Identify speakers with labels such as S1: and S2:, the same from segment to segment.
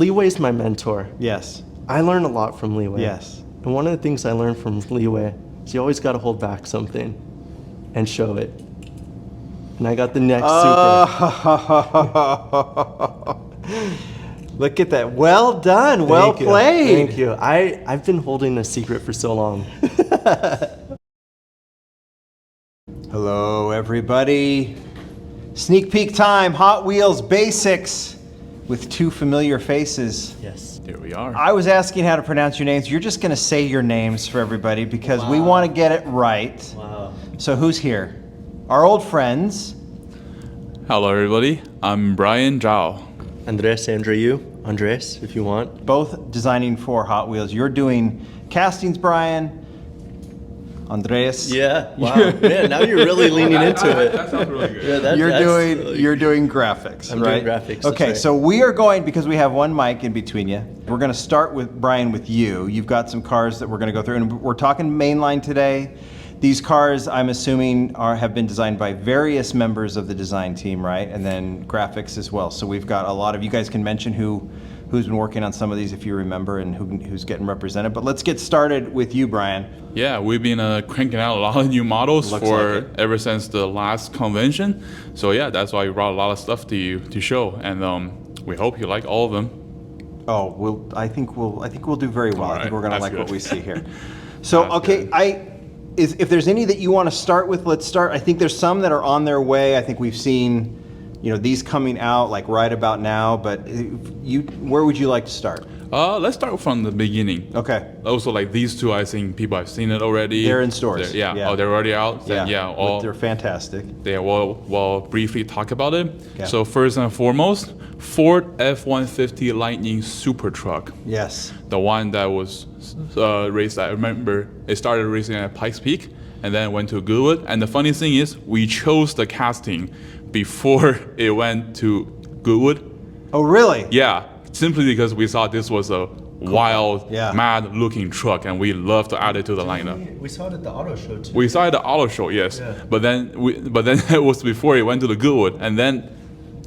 S1: Liwei's my mentor.
S2: Yes.
S1: I learn a lot from Liwei.
S2: Yes.
S1: And one of the things I learned from Liwei is you always got to hold back something and show it. And I got the next super.
S2: Look at that. Well done. Well played.
S1: Thank you. I've been holding a secret for so long.
S2: Hello, everybody. Sneak peek time, Hot Wheels basics with two familiar faces.
S1: Yes.
S3: Here we are.
S2: I was asking how to pronounce your names. You're just going to say your names for everybody because we want to get it right.
S1: Wow.
S2: So who's here? Our old friends.
S3: Hello, everybody. I'm Bryan Zhao.
S1: Andrés Andrieu. Andrés, if you want.
S2: Both designing for Hot Wheels. You're doing castings, Bryan. Andrés.
S1: Yeah. Wow. Man, now you're really leaning into it.
S3: That sounds really good.
S1: Yeah,
S2: You're doing graphics,
S1: I'm
S2: right?
S1: doing graphics.
S2: Okay,
S1: that's right.
S2: so we are going, because we have one mic in between you, we're going to start with Bryan with you. You've got some cars that we're going to go through, and we're talking mainline today. These cars, I'm assuming, have been designed by various members of the design team, right? And then graphics as well. So we've got a lot of, you guys can mention who's been working on some of these if you remember and who's getting represented. But let's get started with you, Bryan.
S3: Yeah, we've been cranking out a lot of new models
S2: Looks like it.
S3: ever since the last convention. So yeah, that's why we brought a lot of stuff to you to show, and we hope you like all of them.
S2: Oh, I think we'll do very well.
S3: All
S2: I think
S3: right,
S2: we're going to
S3: that's
S2: like what
S3: good.
S2: we see here. So
S3: That's
S2: okay,
S3: good.
S2: if there's any that you want to start with, let's start. I think there's some that are on their way. I think we've seen, these coming out like right about now. But where would you like to start?
S3: Let's start from the beginning.
S2: Okay.
S3: Also, like these two, I think people have seen it already.
S2: They're in stores.
S3: Yeah. Oh, they're already out. Then,
S2: They're fantastic.
S3: Yeah, we'll briefly talk about it.
S2: Yeah.
S3: So first and foremost, Ford F-150 Lightning Super Truck.
S2: Yes.
S3: The one that was raced, I remember it started racing at Pikes Peak and then went to Goodwood. And the funny thing is, we chose the casting before it went to Goodwood.
S2: Oh, really?
S3: Yeah, simply because we thought this was a wild, mad-looking truck, and we love to add it to the lineup.
S1: We saw it at the auto show too.
S3: We saw it at the auto show, yes.
S1: Yeah.
S3: But then it was before it went to the Goodwood, and then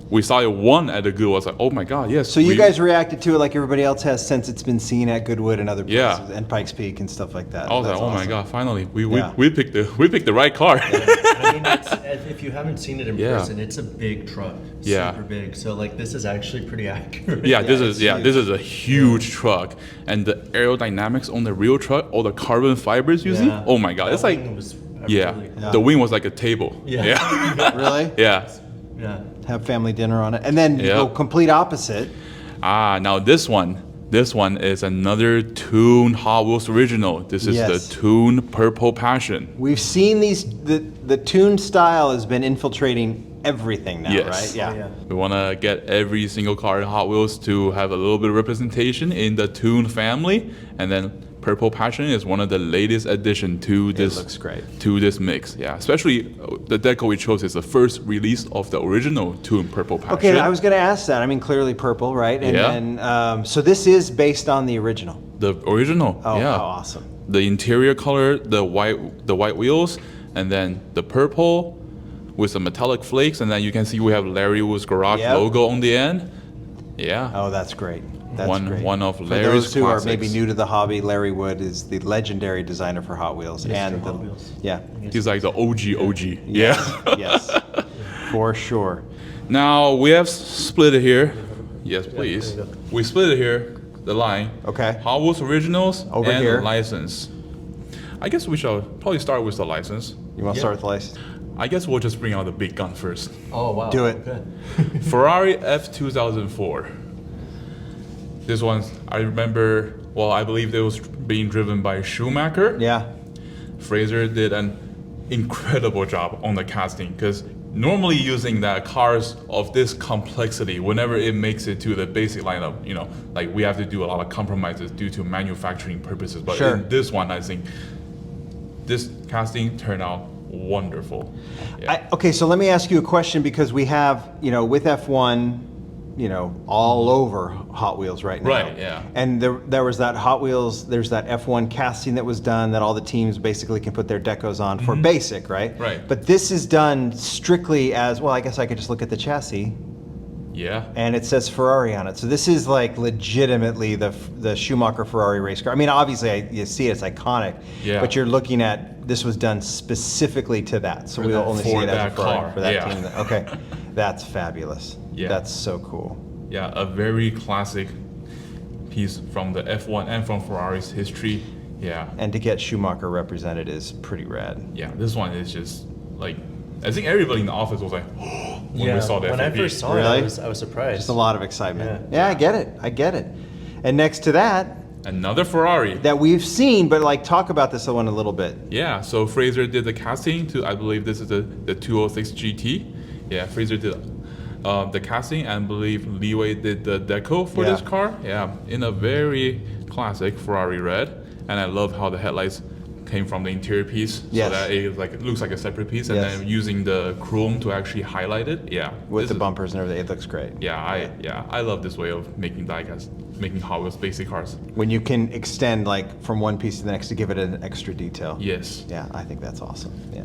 S3: we saw it won at the Goodwood. I was like, oh my God, yes.
S2: So you guys reacted to it like everybody else has since it's been seen at Goodwood and other places,
S3: Yeah.
S2: and Pikes Peak and stuff like that.
S3: I was
S2: That's
S3: like, oh my
S2: awesome.
S3: God, finally, we picked the right car.
S1: I mean, if you haven't seen it in
S3: Yeah.
S1: person, it's a big truck.
S3: Yeah.
S1: Super big. So like this is actually pretty accurate.
S3: Yeah, this
S2: it's
S3: is a huge truck, and the aerodynamics on the real truck, all the carbon fibers using.
S1: Yeah.
S3: Oh my God,
S1: That
S3: it's like
S1: wing was
S3: yeah,
S1: really-
S3: the wing was like a table.
S1: Yeah.
S2: Really?
S3: Yeah.
S1: Yeah.
S2: Have family dinner on it, and then
S3: Yeah.
S2: go complete opposite.
S3: Now this one is another tuned Hot Wheels original. This is
S2: Yes.
S3: the tuned Purple Passion.
S2: We've seen these. The tuned style has been infiltrating everything now,
S3: Yes.
S2: right? Yeah.
S1: Oh, yeah.
S3: We want to get every single car in Hot Wheels to have a little bit of representation in the tuned family, and then Purple Passion is one of the latest addition to this.
S2: looks great.
S3: To this mix, yeah. Especially the deco we chose is the first release of the original tuned Purple Passion.
S2: Okay, I was going to ask that. I mean, clearly purple, right? And
S3: Yeah.
S2: then, so this is based on the original.
S3: The original.
S2: Oh,
S3: yeah.
S2: how awesome!
S3: The interior color, the white wheels, and then the purple with the metallic flakes, and then you can see we have Larry Wood's garage
S2: Yep.
S3: logo on the end. Yeah.
S2: Oh, that's great. That's great.
S3: One of
S2: For
S3: Larry's
S2: those who are maybe
S3: classics.
S2: new to the hobby, Larry Wood is the legendary designer for Hot Wheels, and
S1: Hot Wheels.
S2: yeah,
S3: He's like the OG. Yeah.
S2: yes, for sure.
S3: Now we have split it here. Yes, please.
S1: there you go.
S3: We split it here, the line.
S2: Okay.
S3: Hot Wheels originals
S2: Over
S3: and
S2: here.
S3: license. I guess we shall probably start with the license.
S2: You want to start with the license?
S3: I guess we'll just bring out the big gun first.
S1: Oh wow.
S2: Do it.
S1: Okay.
S3: Ferrari F2004. This one, I remember, well, I believe it was being driven by Schumacher.
S2: Yeah.
S3: Fraser did an incredible job on the casting, because normally using that cars of this complexity, whenever it makes it to the basic lineup, like we have to do a lot of compromises due to manufacturing purposes. But
S2: Sure.
S3: in this one, I think this casting turned out wonderful. Yeah.
S2: Okay, so let me ask you a question, because we have, with F1, all over Hot Wheels right now.
S3: Right, yeah.
S2: And there was that Hot Wheels, there's that F1 casting that was done that all the teams basically can put their decos on for basic, right?
S3: Right.
S2: But this is done strictly as, well, I guess I could just look at the chassis.
S3: Yeah.
S2: And it says Ferrari on it. So this is like legitimately the Schumacher Ferrari race car. I mean, obviously you see it's iconic,
S3: Yeah.
S2: but you're looking at, this was done specifically to that. So
S3: For
S2: we'll
S3: that-
S2: only see
S3: for
S2: it as a
S3: that
S2: Ferrari
S3: car,
S2: for that
S3: yeah.
S2: team. Okay, that's fabulous.
S3: Yeah.
S2: That's so cool.
S3: Yeah, a very classic piece from the F1 and from Ferrari's history. Yeah.
S2: And to get Schumacher represented is pretty rad.
S3: Yeah, this one is just like, I think everybody in the office was like, when we saw the
S1: when I
S3: FAB.
S1: first saw
S2: Really?
S1: it, I was surprised.
S2: Just a lot of excitement.
S1: Yeah.
S2: I get it. I get it. And next to that,
S3: Another Ferrari.
S2: that we've seen, but like talk about this one a little bit.
S3: Yeah, so Fraser did the casting to, I believe this is the 206 GT. Yeah, Fraser did the casting, and I believe Leeway did the deco for
S2: Yeah.
S3: this car. Yeah, in a very classic Ferrari red. And I love how the headlights came from the interior piece,
S2: Yes.
S3: so that it looks like a separate piece, and
S2: Yes.
S3: then using the chrome to actually highlight it. Yeah,
S2: With
S3: this
S2: the
S3: is-
S2: bumpers and everything, it looks great.
S3: I love this way of making diecast, making Hot Wheels basic cars.
S2: When you can extend like from one piece to the next to give it an extra detail.
S3: Yes.
S2: Yeah, I think that's awesome. Yeah.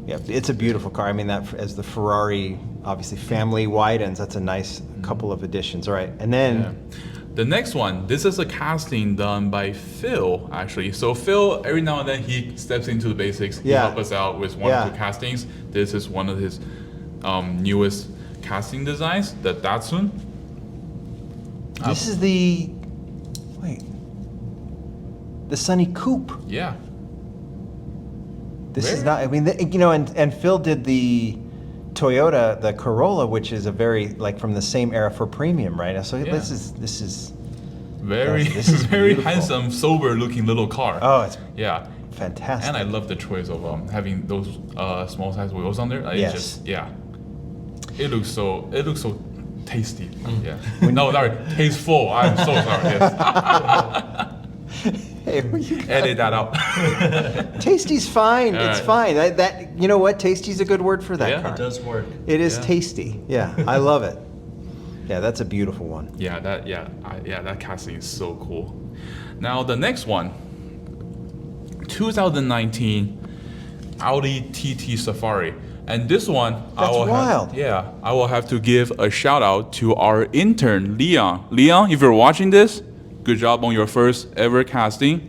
S2: Yeah, it's a beautiful car. I mean, that as the Ferrari, obviously family widens, that's a nice couple of additions. All right, and then
S3: Yeah. The next one, this is a casting done by Phil, actually. So Phil, every now and then, he steps into the basics. He
S2: Yeah.
S3: helps us out with one or
S2: Yeah.
S3: two castings. This is one of his newest casting designs, the Datsun.
S2: this is the Sunny Coupe.
S3: Yeah.
S2: This is
S3: Very-
S2: not. I mean, you know, and Phil did the Toyota, the Corolla, which is a very like from the same era for premium, right? So
S3: Yeah.
S2: this is
S3: Very,
S2: This is
S3: very
S2: beautiful.
S3: handsome, sober-looking little car.
S2: oh, it's
S3: Yeah.
S2: fantastic.
S3: And I love the choice of having those small size wheels on there. Like,
S2: Yes.
S3: It's just, yeah. It looks so tasty. Yeah. No, sorry, tasteful. I'm so sorry. Yes.
S2: Hey, you
S3: Edit that out.
S2: Tasty's fine.
S3: All
S2: It's
S3: right.
S2: fine. That you know what? Tasty's a good word for that
S3: Yeah,
S2: car.
S1: It does work.
S2: It is
S3: Yeah.
S2: tasty. Yeah, I love it. Yeah, that's a beautiful one.
S3: Yeah, that casting is so cool. Now the next one, 2019 Audi TT Safari, and this one
S2: That's wild.
S3: I will have to give a shout out to our intern Leon. Leon, if you're watching this, good job on your first ever casting.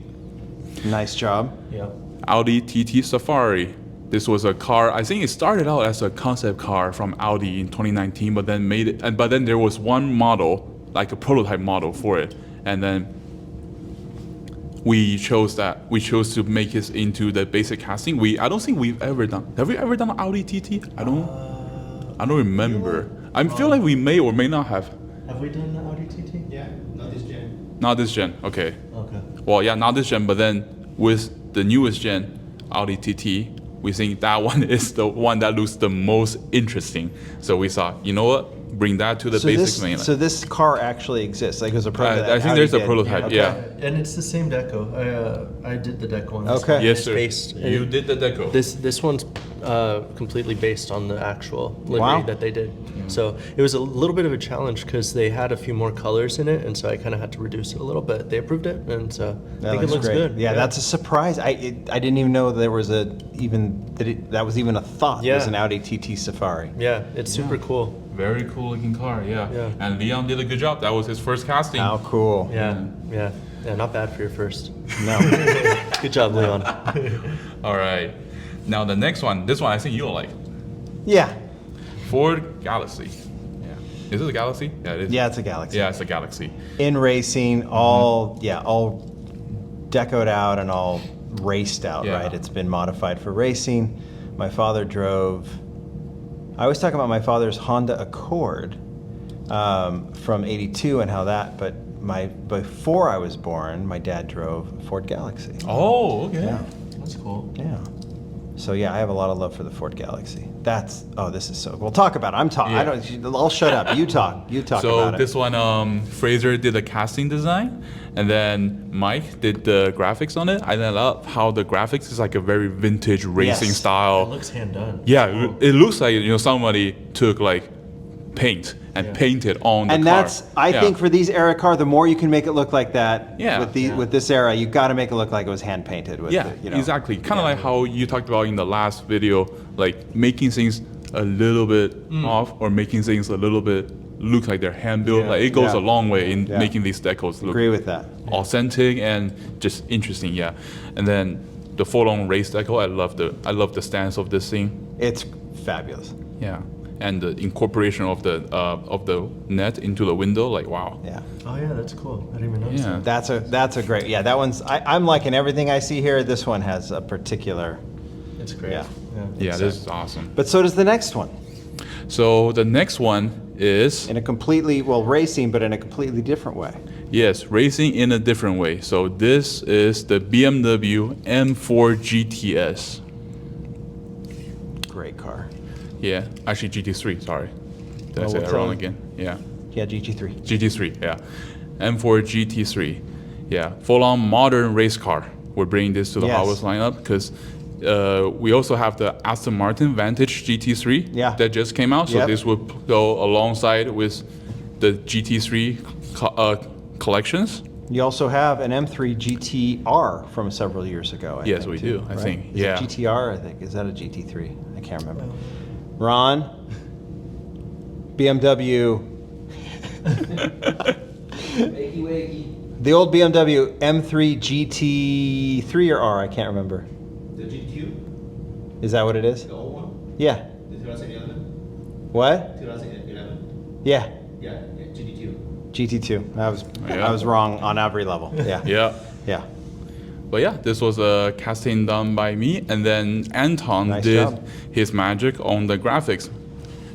S2: Nice job.
S1: Yeah.
S3: Audi TT Safari. This was a car. I think it started out as a concept car from Audi in 2019, but then but then there was one model, like a prototype model for it, and then we chose to make it into the basic casting. I don't think we've ever done. Have we ever done Audi TT? I don't remember. I feel like we may or may not have.
S1: Have we done the Audi TT?
S4: Yeah, not this gen.
S3: Not this gen. Okay.
S1: Okay.
S3: Well, yeah, not this gen, but then with the newest gen, Audi TT, we think that one is the one that looks the most interesting. So we thought, you know what? Bring that to the basic mainline.
S2: So this car actually exists. Like it was a prototype.
S3: I think
S2: Audi
S3: there's a
S2: did.
S3: prototype,
S2: Okay.
S3: yeah.
S1: And it's the same deco. I did the deco on this
S2: Okay.
S1: one.
S3: Yes,
S1: It's
S3: sir.
S1: based-
S3: You did the deco.
S1: This one's completely based on the actual livery
S2: Wow.
S1: that they did. So it was a little bit of a challenge because they had a few more colors in it, and so I kind of had to reduce it a little bit. They approved it, and so I think it looks
S2: great.
S1: good.
S2: Yeah, that's a surprise. I didn't even know there was that was even a thought.
S1: Yeah.
S2: Was an Audi TT Safari.
S1: Yeah, it's super cool.
S3: Very cool looking car, yeah.
S1: Yeah.
S3: And Leon did a good job. That was his first casting.
S2: How cool.
S1: Yeah, yeah, not bad for your first.
S2: No.
S1: Good job, Leon.
S3: All right. Now the next one, this one I think you'll like.
S2: Yeah.
S3: Ford Galaxy. Yeah. Is it a Galaxy? Yeah, it is.
S2: Yeah, it's a Galaxy.
S3: Yeah, it's a Galaxy.
S2: In racing, all decoed out and all raced out,
S3: Yeah.
S2: right? It's been modified for racing. My father drove. I always talk about my father's Honda Accord from '82 and how that. But before I was born, my dad drove a Ford Galaxy.
S3: Oh, okay.
S2: Yeah.
S1: That's cool.
S2: Yeah. So yeah, I have a lot of love for the Ford Galaxy. This is so cool. Talk about it. I'm talking.
S3: Yeah.
S2: I'll shut up. You talk. You talk
S3: So
S2: about it.
S3: this one, Fraser did the casting design, and then Mike did the graphics on it. I love how the graphics is like a very vintage racing
S2: Yes.
S1: It
S3: style.
S1: looks hand done.
S3: Yeah, it looks like somebody took like paint and painted on the
S2: And
S3: car.
S2: I
S3: Yeah.
S2: think for these era car, the more you can make it look like that.
S3: Yeah.
S2: With this era, you got to make it look like it was hand painted. With
S3: Yeah,
S2: the,
S3: exactly. Kind of like how you talked about in the last video, like making things a little bit off or making things a little bit look like they're hand built.
S1: Yeah.
S3: Like it goes
S2: Yeah.
S3: a long way in
S2: Yeah.
S3: making these decals look
S2: Agree with that.
S3: authentic and just interesting. Yeah, and then the full-on race decal, I love the stance of this thing.
S2: It's fabulous.
S3: Yeah, and the incorporation of the net into the window, like wow.
S2: Yeah.
S1: Oh yeah, that's cool. I didn't even notice
S3: Yeah.
S1: that.
S2: That's a great. Yeah, that one's. I'm liking everything I see here. This one has a particular.
S1: It's great.
S2: Yeah.
S3: Yeah, this is awesome.
S2: But so does the next one.
S3: So the next one is
S2: In a completely racing, but in a completely different way.
S3: yes, racing in a different way. So this is the BMW M4 GTS.
S2: Great car.
S3: Yeah, actually GT3. Sorry, did I
S2: Oh,
S3: say
S2: what's
S3: that wrong
S2: that?
S3: again? Yeah.
S2: Yeah, GT3.
S3: GT3, yeah. M4 GT3. Yeah, full-on modern race car. We're bringing this to the
S2: Yes.
S3: Hot Wheels lineup because we also have the Aston Martin Vantage GT3
S2: Yeah.
S3: that just came out. So
S2: Yep.
S3: this would go alongside with the GT3 collections.
S2: You also have an M3 GTR from several years ago. I
S3: Yes,
S2: think,
S3: we
S2: too,
S3: do, I
S2: right?
S3: think,
S2: Is
S3: yeah.
S2: it GTR, I think. Is that a GT3? I can't remember. Ron, BMW.
S4: Wakey wakey.
S2: The old BMW M3 GT3 or R, I can't remember.
S4: The GT2,
S2: Is that what it is?
S4: the old one,
S2: Yeah.
S4: the 2011,
S2: What?
S4: 2011.
S2: Yeah.
S4: Yeah, GT2.
S2: GT2.
S3: Yeah.
S2: I was wrong on every level. Yeah.
S3: Yeah.
S2: Yeah.
S3: But yeah, this was a casting done by me, and then Anton
S2: Nice
S3: did
S2: job.
S3: his magic on the graphics,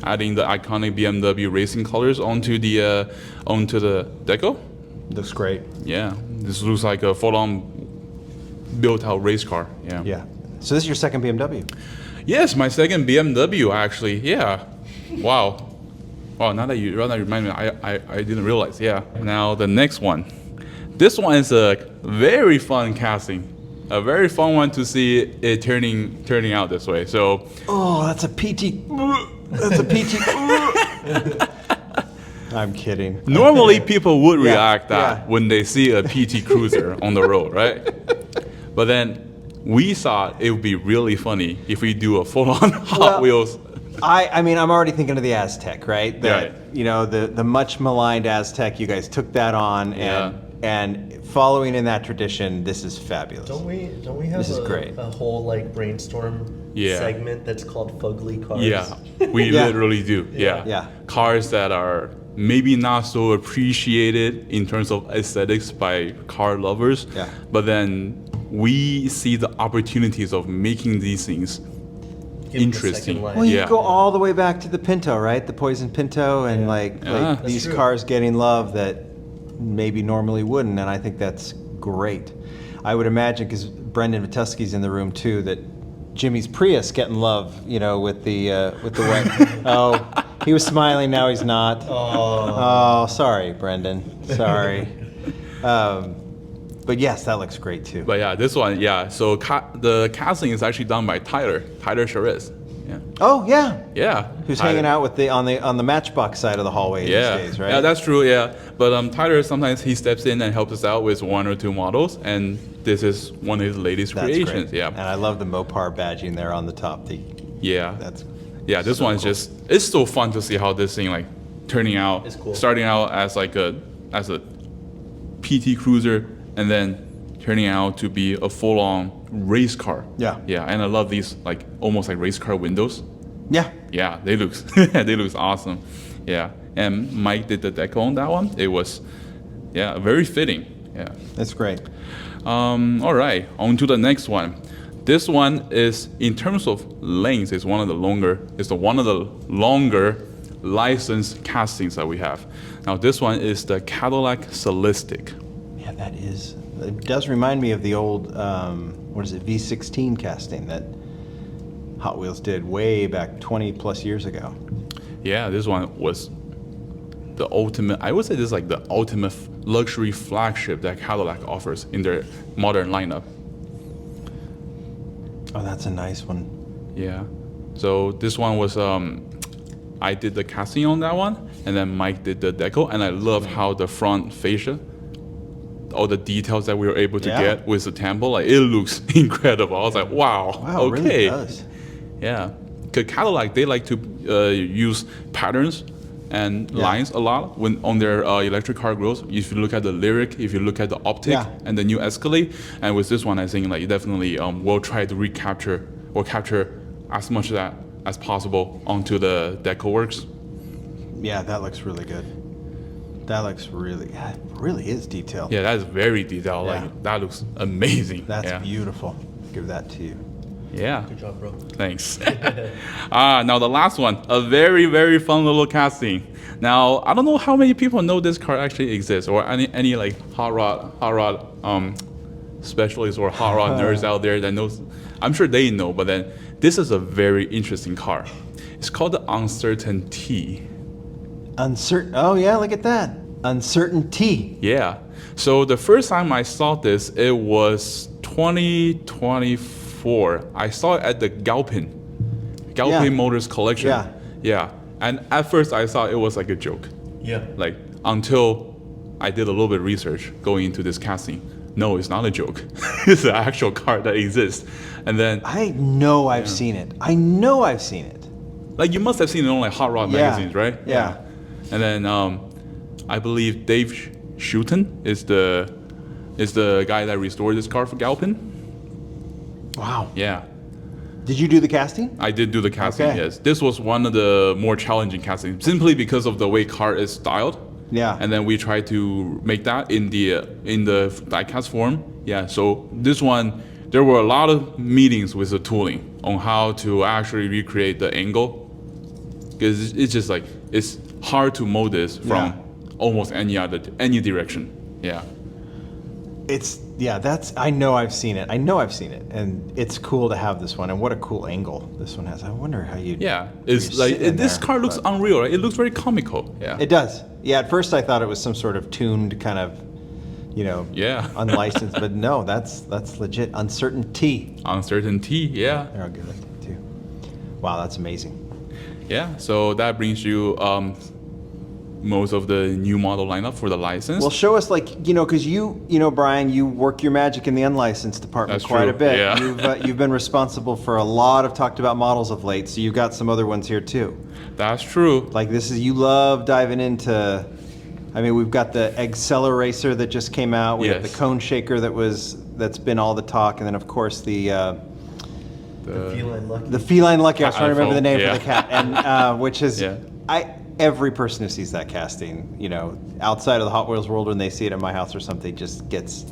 S3: adding the iconic BMW racing colors onto the deco.
S2: Looks great.
S3: Yeah, this looks like a full-on built-out race car. Yeah.
S2: Yeah. So this is your second BMW.
S3: Yes, my second BMW actually. Yeah. Wow. Wow. Now that you remind me, I didn't realize. Yeah. Now the next one. This one is a very fun casting. A very fun one to see it turning out this way. So
S2: Oh, that's a PT. That's a PT. I'm kidding.
S3: normally people would
S2: Yeah,
S3: react that
S2: yeah.
S3: when they see a PT Cruiser on the road, right? But then we thought it would be really funny if we do a full-on Hot
S2: Well,
S3: Wheels.
S2: I mean, I'm already thinking of the Aztec, right?
S3: Right.
S2: You know, the much maligned Aztec. You guys took that on,
S3: Yeah.
S2: and following in that tradition, this is fabulous.
S1: Don't we have
S2: This is great.
S1: a whole like brainstorm
S3: Yeah.
S1: segment that's called Fugly Cars?
S3: Yeah, we
S2: Yeah.
S3: literally do. Yeah.
S2: Yeah.
S3: Cars that are maybe not so appreciated in terms of aesthetics by car lovers.
S2: Yeah.
S3: But then we see the opportunities of making these things
S1: Give it a
S3: interesting.
S1: second life.
S2: Well, you
S3: Yeah.
S2: go all the way back to the Pinto, right? The Poison Pinto, and
S3: Yeah.
S2: like
S1: That's
S2: these
S1: true.
S2: cars getting love that maybe normally wouldn't, and I think that's great. I would imagine, because Brendan Vituski's in the room too, that Jimmy's Prius getting love, you know, with the wet. Oh, he was smiling. Now he's not. Oh, sorry, Brendan. Sorry. But yes, that looks great too.
S3: But yeah, this one, yeah. So the casting is actually done by Tyler Charest. Yeah.
S2: Oh yeah,
S3: Yeah.
S2: who's
S3: Tyler.
S2: hanging out with the on the Matchbox side of the hallway
S3: Yeah.
S2: these days, right?
S3: Yeah, that's true. Yeah. But Tyler sometimes he steps in and helps us out with one or two models, and this is one of his latest
S2: That's
S3: creations.
S2: great.
S3: Yeah.
S2: And I love the Mopar badging there on the top.
S3: Yeah.
S2: That's
S3: Yeah, this
S2: so
S3: one's
S2: cool.
S3: just it's so fun to see how this thing like turning out.
S1: It's cool.
S3: Starting out as like a PT Cruiser and then turning out to be a full-on race car.
S2: Yeah.
S3: Yeah, and I love these like almost like race car windows.
S2: yeah.
S3: Yeah, they look they look awesome. Yeah. And Mike did the deco on that one. It was very fitting. Yeah.
S2: That's great.
S3: All right, on to the next one. This one is, in terms of length, is one of the longer licensed castings that we have. Now this one is the Cadillac Celestic.
S2: Yeah, that is. It does remind me of the old V16 casting that Hot Wheels did way back 20 plus years ago.
S3: Yeah, this one was the ultimate. I would say this is like the ultimate luxury flagship that Cadillac offers in their modern lineup.
S2: Oh, that's a nice one.
S3: Yeah. So this one was I did the casting on that one, and then Mike did the deco, and I love how the front fascia, all the details that we were able to
S2: Yeah.
S3: get with the temple, like it looks incredible. I was like, wow,
S2: Wow, it
S3: okay.
S2: really does.
S3: Yeah. 'cause Cadillac, they like to use patterns and lines a lot when on their electric car grills. If you look at the Lyric, if you look at the Optic and the new Escalade, and with this one, I think like definitely we'll try to recapture or capture as much of that as possible onto the Decoworks.
S2: Yeah, that looks really good. That looks really, yeah, it really is detailed.
S3: Yeah, that is very detailed.
S2: Yeah.
S3: Like that looks amazing.
S2: That's
S3: yeah.
S2: beautiful. Give that to you.
S3: Yeah.
S1: Good job, bro.
S3: Thanks. Now the last one, a very, very fun little casting. Now, I don't know how many people know this car actually exists, or any like hot rod specialists or hot rod nerds out there that knows. I'm sure they know, but then this is a very interesting car. It's called the Uncertainty.
S2: Uncertain. Oh yeah, look at that. Uncertainty.
S3: Yeah. So the first time I saw this, it was 2024. I saw it at the Galpin Motors collection.
S2: Yeah.
S3: Yeah. And at first I thought it was like a joke.
S1: Yeah.
S3: Like until I did a little bit of research going into this casting. No, it's not a joke. It's an actual car that exists. And then
S2: I know I've seen it. I know I've seen it.
S3: like you must have seen it on like Hot Rod magazines, right?
S2: Yeah.
S3: And then I believe Dave Schutten is the guy that restored this car for Galpin.
S2: Wow.
S3: Yeah.
S2: Did you do the casting?
S3: I did do the casting,
S2: Okay.
S3: yes. This was one of the more challenging castings, simply because of the way car is styled.
S2: Yeah.
S3: And then we tried to make that in the diecast form. Yeah. So this one, there were a lot of meetings with the tooling on how to actually recreate the angle, because it's just like it's hard to mold this from almost any direction. Yeah.
S2: I know I've seen it. And it's cool to have this one. And what a cool angle this one has. I wonder how you.
S3: Yeah. It's
S2: you're
S3: like
S2: sitting
S3: this
S2: there,
S3: car looks
S2: but-
S3: unreal. Right? It looks very comical. Yeah.
S2: It does. Yeah, at first I thought it was some sort of tuned kind of,
S3: Yeah.
S2: unlicensed, but no, that's legit. Uncertainty.
S3: Uncertainty. Yeah.
S2: There, I'll give that to you too. Wow, that's amazing.
S3: Yeah, so that brings you most of the new model lineup for the license.
S2: Well, show us because Brian, you work your magic in the unlicensed department
S3: That's
S2: quite
S3: true,
S2: a bit.
S3: yeah.
S2: You've been responsible for a lot of talked about models of late, so you've got some other ones here too.
S3: That's true.
S2: Like you love diving into. I mean, we've got the Acceleracer that just came out. We have the
S3: Yes.
S2: Cone Shaker that's been all the talk, and then of course the
S1: Feline Lucky.
S2: Feline Lucky. I was trying to remember the name
S3: Yeah.
S2: for the cat, and which is
S3: Yeah.
S2: every person who sees that casting, outside of the Hot Wheels world, when they see it at my house or something, just gets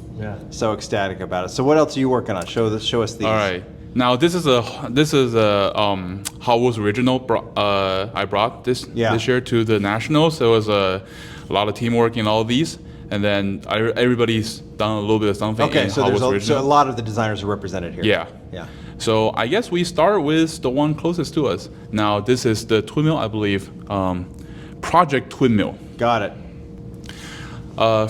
S2: so ecstatic about it. So what else are you working on? Show us these.
S3: All right. Now this is a Hot Wheels original. I brought this year to the Nationals. So it was a lot of teamwork in all of these, and then everybody's done a little bit of something.
S2: Okay,
S3: in
S2: so
S3: Hot
S2: there's
S3: Wheels
S2: so
S3: original.
S2: a lot of the designers are represented here.
S3: Yeah.
S2: Yeah.
S3: So I guess we start with the one closest to us. Now this is the twin mill, I believe, Project Twin Mill.
S2: Got it.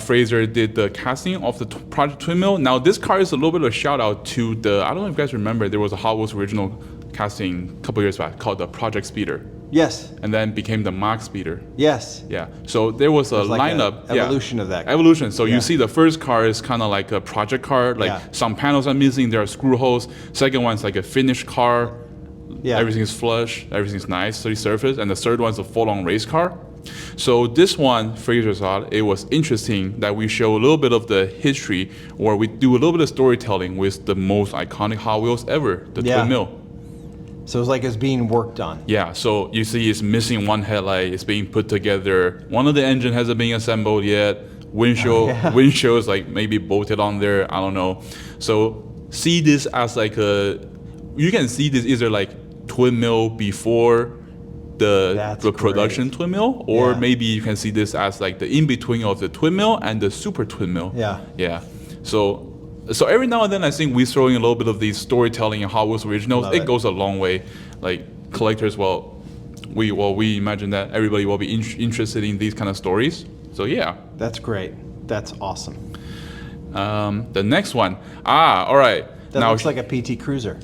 S3: Fraser did the casting of the Project Twin Mill. Now this car is a little bit of a shout out to I don't know if you guys remember, there was a Hot Wheels original casting a couple years back called the Project Speeder,
S2: Yes.
S3: and then became the Mach Speeder.
S2: Yes.
S3: Yeah. So there was a
S2: There's like
S3: lineup.
S2: a evolution of that car.
S3: Evolution. So
S2: Yeah.
S3: you see the first car is kind of like a project car, like some panels are missing, there are screw holes. Second one's like a finished car.
S2: Yeah.
S3: Everything's flush, everything's nice, so surface. And the third one's a full-on race car. So this one, Fraser thought it was interesting that we show a little bit of the history, or we do a little bit of storytelling with the most iconic Hot Wheels ever, the Twin Mill.
S2: So it's like it's being worked on.
S3: Yeah, so you see it's missing one headlight, it's being put together. One of the engine hasn't been assembled yet. Windshield is like maybe bolted on there, I don't know. So see this as like you can see this either like twin mill before the production twin mill, or maybe you can see this as like the in-between of the twin mill and the super twin mill.
S2: Yeah.
S3: Yeah. So every now and then I think we throw in a little bit of these storytelling and Hot Wheels originals. It goes a long way. Like collectors, we imagine that everybody will be interested in these kind of stories. So yeah.
S2: That's great. That's awesome.
S3: The next one. All right.
S2: That looks like a PT Cruiser.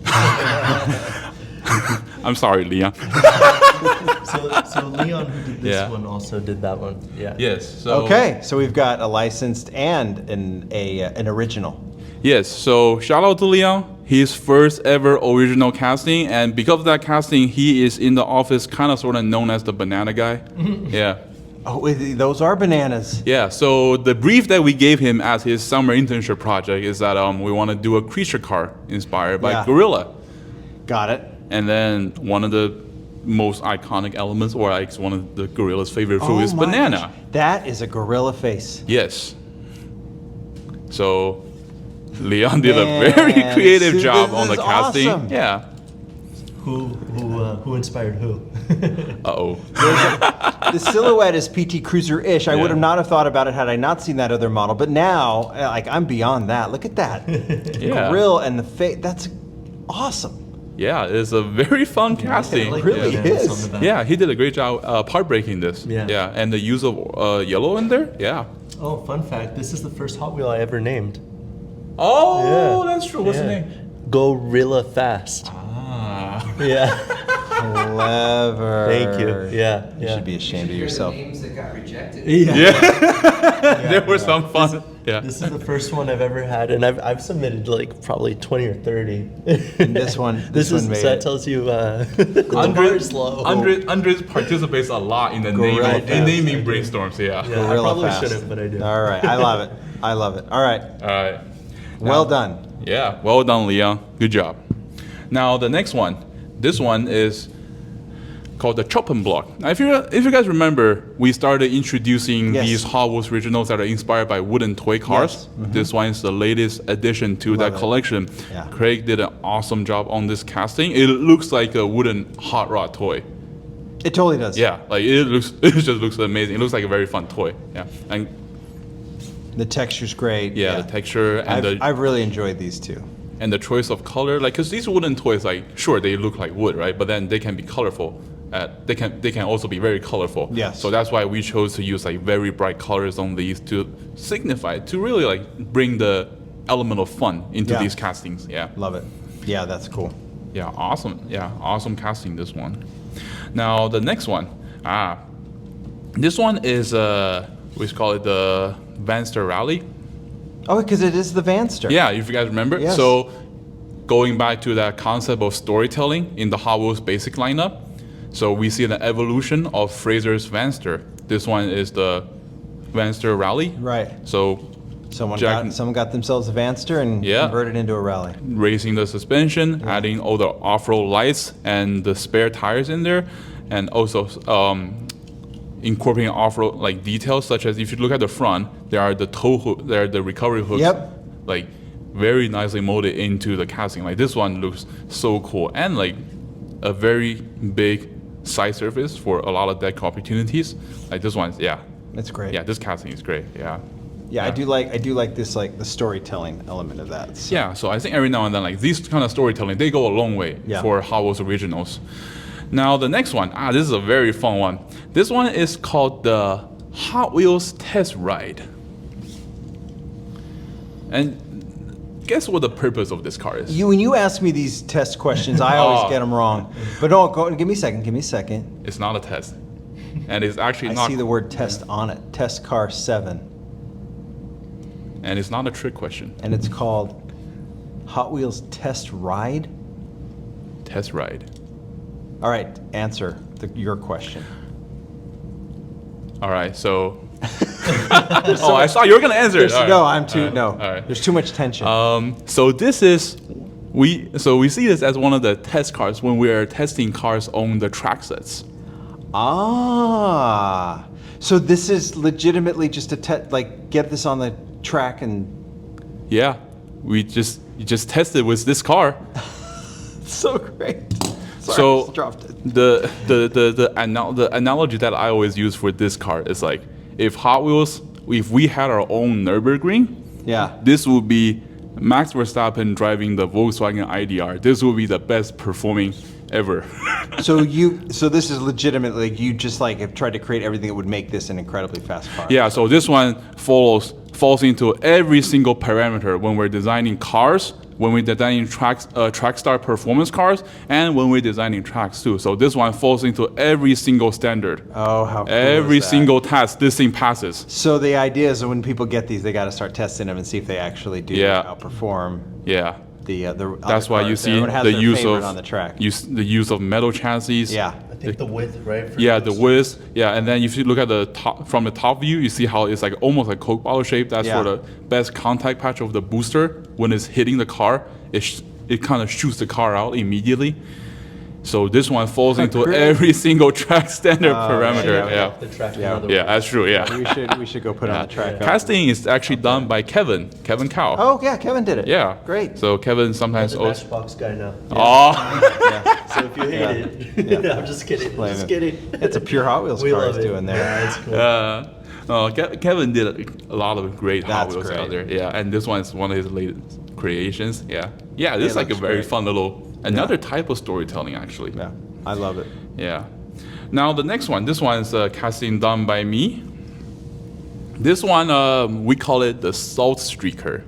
S3: I'm sorry, Leon.
S1: So Leon, who did this one, also did that one. Yeah.
S3: Yes. So
S2: Okay, so we've got a licensed and an original.
S3: Yes, so shout out to Leon. His first ever original casting, and because of that casting, he is in the office kind of sort of known as the banana guy. Yeah.
S2: Oh, those are bananas.
S3: Yeah, so the brief that we gave him as his summer internship project is that we want to do a creature car inspired by
S2: Yeah.
S3: Gorilla.
S2: Got it.
S3: And then one of the most iconic elements, or like one of the Gorilla's favorite food, is
S2: my
S3: banana.
S2: gosh. That is a gorilla face.
S3: Yes. So Leon did a
S2: Man,
S3: very creative
S2: this
S3: job on the
S2: is
S3: casting.
S2: awesome.
S3: Yeah.
S1: Who inspired who?
S3: Uh-oh.
S2: The silhouette is PT Cruiser-ish. I
S3: Yeah.
S2: would have not have thought about it had I not seen that other model. But now, like, I'm beyond that. Look at that.
S3: Yeah.
S2: Grill and the face. That's awesome.
S3: Yeah, it's a very fun casting.
S1: Like
S2: really
S1: the bananas
S2: is.
S1: on the back.
S3: Yeah, he did a great job part breaking this.
S1: Yeah.
S3: Yeah, and the use of yellow in there. Yeah.
S1: Oh, fun fact! This is the first Hot Wheel I ever named.
S3: Oh,
S1: Yeah.
S3: that's true. What's the
S1: Yeah.
S3: name?
S1: Gorilla Fast.
S3: Ah.
S1: Yeah.
S2: Clever.
S1: Thank you. Yeah.
S2: You should be ashamed of yourself.
S4: Names that got rejected.
S1: Yeah.
S3: There were some fun. Yeah.
S1: This is the first one I've ever had, and I've submitted like probably 20 or 30.
S2: And this one made
S1: so that
S2: it.
S1: tells you the bar is low.
S3: Andres participates a lot in the
S2: Gorilla
S3: naming,
S2: Fast.
S3: naming brainstorms. Yeah.
S1: Yeah, I
S2: Gorilla
S1: probably
S2: Fast.
S1: shouldn't, but I do.
S2: All right. I love it. I love it. All right.
S3: All right.
S2: Well done.
S3: Yeah. Well done, Leon. Good job. Now the next one. This one is called the chopping block. Now, if you guys remember, we started introducing
S2: Yes.
S3: these Hot Wheels originals that are inspired by wooden toy cars.
S2: Yes. Mm-hmm.
S3: This one is the latest addition to that
S2: it.
S3: collection.
S2: Yeah.
S3: Craig did an awesome job on this casting. It looks like a wooden hot rod toy.
S2: It totally does.
S3: Yeah, like it just looks amazing. It looks like a very fun toy. Yeah, and
S2: The texture's great.
S3: yeah, the texture and
S2: I've really enjoyed these two.
S3: and the choice of color, like, because these wooden toys, like, sure, they look like wood, right? But then they can be colorful. They can also be very colorful.
S2: Yes.
S3: So that's why we chose to use like very bright colors on these to signify, to really like bring the element of fun into
S2: Yeah.
S3: these castings. Yeah.
S2: Love it. Yeah, that's cool.
S3: Yeah. Awesome. Yeah. Awesome casting. This one. Now the next one. This one is we call it the Vanster Rally.
S2: Oh, because it is the Vanster.
S3: Yeah, if you guys remember.
S2: Yes.
S3: So going back to that concept of storytelling in the Hot Wheels basic lineup, so we see the evolution of Fraser's Vanster. This one is the Vanster Rally.
S2: Right.
S3: So
S2: Someone
S3: Jack-
S2: got themselves a Vanster and
S3: Yeah.
S2: converted it into a rally.
S3: raising the suspension, adding all the off-road lights and the spare tires in there, and also incorporating off-road like details, such as if you look at the front, there are the tow hook, there are the recovery hooks,
S2: Yep.
S3: like very nicely molded into the casting. Like this one looks so cool, and like a very big side surface for a lot of deck opportunities. Like this one, yeah,
S2: That's great.
S3: yeah, this casting is great, yeah.
S2: Yeah, I do like this, like the storytelling element of that. So.
S3: Yeah, so I think every now and then, like these kind of storytelling, they go a long way
S2: Yeah.
S3: for Hot Wheels originals. Now the next one, this is a very fun one. This one is called the Hot Wheels Test Ride. And guess what the purpose of this car is?
S2: When you ask me these test questions, I always get them wrong. But don't go. Give me a second. Give me a second.
S3: It's not a test, and it's actually
S2: I
S3: not.
S2: see the word test on it. Test car 7,
S3: And it's not a trick question.
S2: and it's called Hot Wheels Test Ride.
S3: Test Ride.
S2: All right, answer your question.
S3: All right, so. Oh, I saw you were gonna answer it. All right.
S2: No, I'm too.
S3: All right.
S2: No,
S3: All right.
S2: there's too much tension.
S3: So this is we see this as one of the test cars when we are testing cars on the track sets.
S2: Ah, so this is legitimately just a like get this on the track and
S3: Yeah, you just tested with this car.
S2: so great. Sorry, I
S3: So
S2: just dropped it.
S3: the analogy that I always use for this car is like if we had our own Nürburgring,
S2: Yeah.
S3: this would be Max Verstappen driving the Volkswagen IDR. This will be the best performing ever.
S2: So this is legitimately you just like have tried to create everything that would make this an incredibly fast car.
S3: Yeah, so this one falls into every single parameter when we're designing cars. when we're designing track star performance cars, and when we're designing tracks too. So this one falls into every single standard.
S2: Oh, how cool
S3: Every
S2: is that?
S3: single test this thing passes.
S2: So the idea is that when people get these, they got to start testing them and see if they actually do
S3: Yeah.
S2: outperform
S3: Yeah.
S2: the
S3: That's why you see
S2: Everyone has
S3: the
S2: their
S3: use
S2: favorite
S3: of
S2: on the track.
S3: the use of metal chassis.
S2: Yeah.
S1: I think the width, right? for
S3: Yeah,
S1: those-
S3: the width. Yeah, and then if you look at the top from the top view, you see how it's like almost like Coke bottle shape. That's
S2: Yeah.
S3: for the best contact patch of the booster. When it's hitting the car, it kind of shoots the car out immediately. So this one falls into
S2: Great.
S3: every single track standard parameter.
S2: yeah,
S3: Yeah,
S1: Off the track
S2: Yeah.
S1: another
S3: yeah,
S1: way.
S3: that's true. Yeah.
S2: We should go put it on the track.
S3: Casting is actually done by Kevin Cow.
S2: Oh yeah, Kevin did it.
S3: Yeah.
S2: Great.
S3: So Kevin
S1: He's
S3: sometimes
S1: a
S3: also.
S1: Matchbox guy now.
S3: Oh.
S2: Yeah.
S1: So if you hate it, I'm just kidding.
S2: Blame
S1: Just
S2: him.
S1: kidding.
S2: It's a pure Hot Wheels
S1: We
S2: car
S1: love
S2: he's
S1: it.
S2: doing there.
S1: Yeah, it's cool.
S3: Kevin did a lot of great Hot
S2: That's
S3: Wheels
S2: great.
S3: out there. Yeah, and this one is one of his latest creations. Yeah, yeah, this is like a
S2: looks
S3: very
S2: great.
S3: fun little another type of storytelling actually.
S2: Yeah, I love it.
S3: Yeah. Now the next one, this one is casting done by me. This one we call it the Salt Streaker.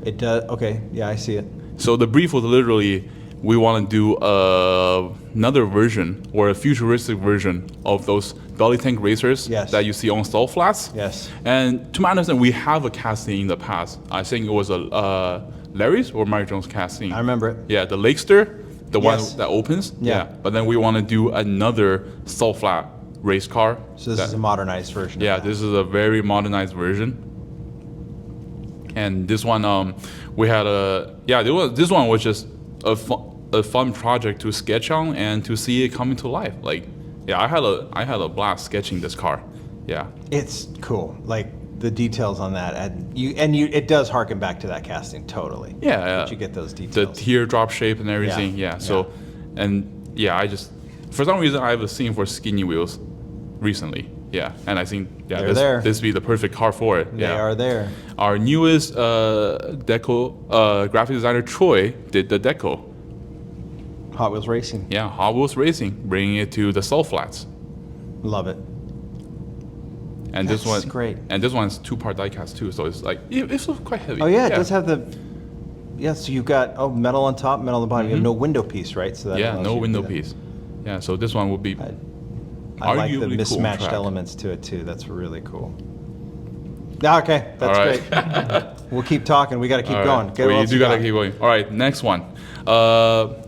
S2: It does. Okay. Yeah, I see it.
S3: So the brief was literally we want to do another version or a futuristic version of those belly tank racers
S2: Yes.
S3: that you see on salt flats.
S2: Yes.
S3: And to my understanding, we have a casting in the past. I think it was a Larry's or Mary Jones casting.
S2: I remember it.
S3: Yeah, the Lakester, the
S2: Yes.
S3: one that opens.
S2: Yeah.
S3: But then we want to do another salt flat race car.
S2: So this
S3: that-
S2: is a modernized version.
S3: yeah,
S2: of that.
S3: this is a very modernized version. And this one, we had this one was just a fun project to sketch on and to see it coming to life. Like, yeah, I had a blast sketching this car. Yeah,
S2: It's cool. Like the details on that, and it does harken back to that casting totally.
S3: yeah.
S2: But you get those
S3: the
S2: details.
S3: teardrop shape and everything.
S2: Yeah,
S3: Yeah. So, and yeah, I just for some reason I have a scene for skinny wheels recently. Yeah, and I think
S2: They're there.
S3: this be the perfect car for it.
S2: They
S3: Yeah.
S2: are there.
S3: Our newest graphic designer Troy did the deco.
S2: Hot Wheels Racing.
S3: Yeah, Hot Wheels Racing, bringing it to the salt flats.
S2: Love it.
S3: And this
S2: That's
S3: one,
S2: great.
S3: And this one's 2-part diecast too, so it's like it's quite heavy.
S2: Oh yeah, it does have the. Yeah, so you've got metal on top, metal on the bottom. You have no window piece, right? So that
S3: Yeah,
S2: allows
S3: no
S2: you to
S3: window
S2: do that.
S3: piece. Yeah, so this one will be.
S2: I like the
S3: arguably cool
S2: mismatched
S3: track.
S2: elements to it too. That's really cool. Okay, that's
S3: All right.
S2: great. We'll keep talking. We got to keep
S3: All
S2: going.
S3: right.
S2: Get what
S3: We
S2: else
S3: do
S2: you
S3: gotta
S2: got?
S3: keep going. All right, next one.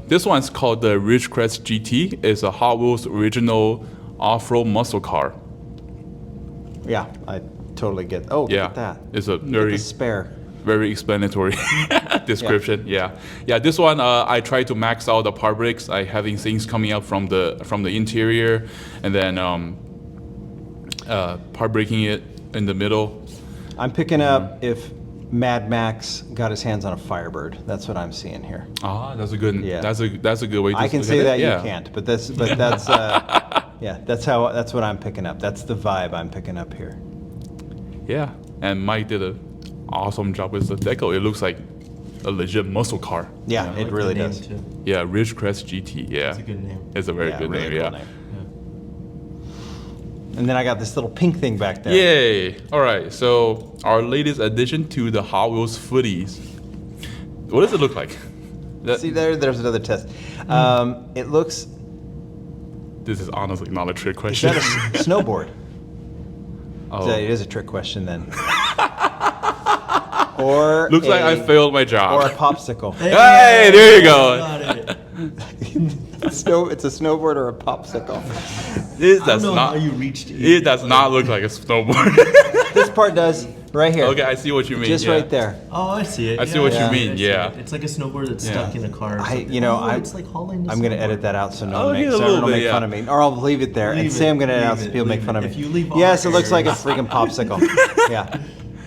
S3: This one's called the Ridgecrest GT. It's a Hot Wheels original off-road muscle car.
S2: Yeah, I totally get. Oh,
S3: Yeah,
S2: look at that.
S3: it's a
S2: Look at
S3: very
S2: the spare.
S3: very explanatory description. Yeah. This one I tried to max out the part breaks. I having things coming up from the interior, and then part breaking it in the middle.
S2: I'm picking up if Mad Max got his hands on a Firebird. That's what I'm seeing here.
S3: Ah, that's a good.
S2: Yeah.
S3: That's a good way to.
S2: I can
S3: look
S2: say
S3: at
S2: that
S3: it. Yeah.
S2: you can't, but that's yeah, that's what I'm picking up. That's the vibe I'm picking up here.
S3: Yeah, and Mike did an awesome job with the deco. It looks like a legit muscle car.
S2: Yeah,
S1: I
S2: it
S1: like the
S2: really
S1: name,
S2: does.
S1: Too.
S3: Yeah, Ridgecrest GT. Yeah,
S1: It's a good name.
S3: It's a very
S2: Yeah,
S3: good
S2: really
S3: name.
S2: cool
S3: Yeah.
S2: name. And then I got this little pink thing back there.
S3: Yay! All right, so our latest addition to the Hot Wheels footies. What does it look like? That-
S2: See there's another test. It looks.
S3: This is honestly not a trick
S2: Is
S3: question.
S2: that a snowboard?
S3: Oh.
S2: It is a trick question then. Or
S3: Looks like I failed my
S2: Or a
S3: job.
S2: popsicle.
S3: Hey, there you go.
S1: Got it.
S2: It's a snowboard or a popsicle.
S3: This
S1: I
S3: does
S1: don't know how
S3: not.
S1: you reached it.
S3: It does not look like a snowboard.
S2: This part does right here.
S3: Okay, I see what you mean.
S2: Just
S3: yeah.
S2: right there.
S1: Oh, I see it.
S3: I see what
S2: you
S3: mean,
S1: I see
S3: yeah.
S1: it. It's like a snowboard that's
S3: Yeah.
S1: stuck in a car. Or something.
S2: I'm
S1: it's like hauling the
S2: I'm gonna
S1: snowboard.
S2: edit that out so no
S3: Oh,
S2: one
S3: yeah,
S2: makes
S3: a
S2: so
S3: little
S2: everyone
S3: bit,
S2: make
S3: yeah.
S2: fun of me, or I'll leave it there and
S1: Leave
S2: say
S1: it,
S2: I'm gonna edit out
S1: leave
S2: so
S1: it,
S2: people make
S1: leave
S2: fun
S1: it.
S2: of
S1: If
S2: me.
S1: you leave all
S2: Yes,
S1: the
S2: it looks like a
S1: errors.
S2: freaking popsicle.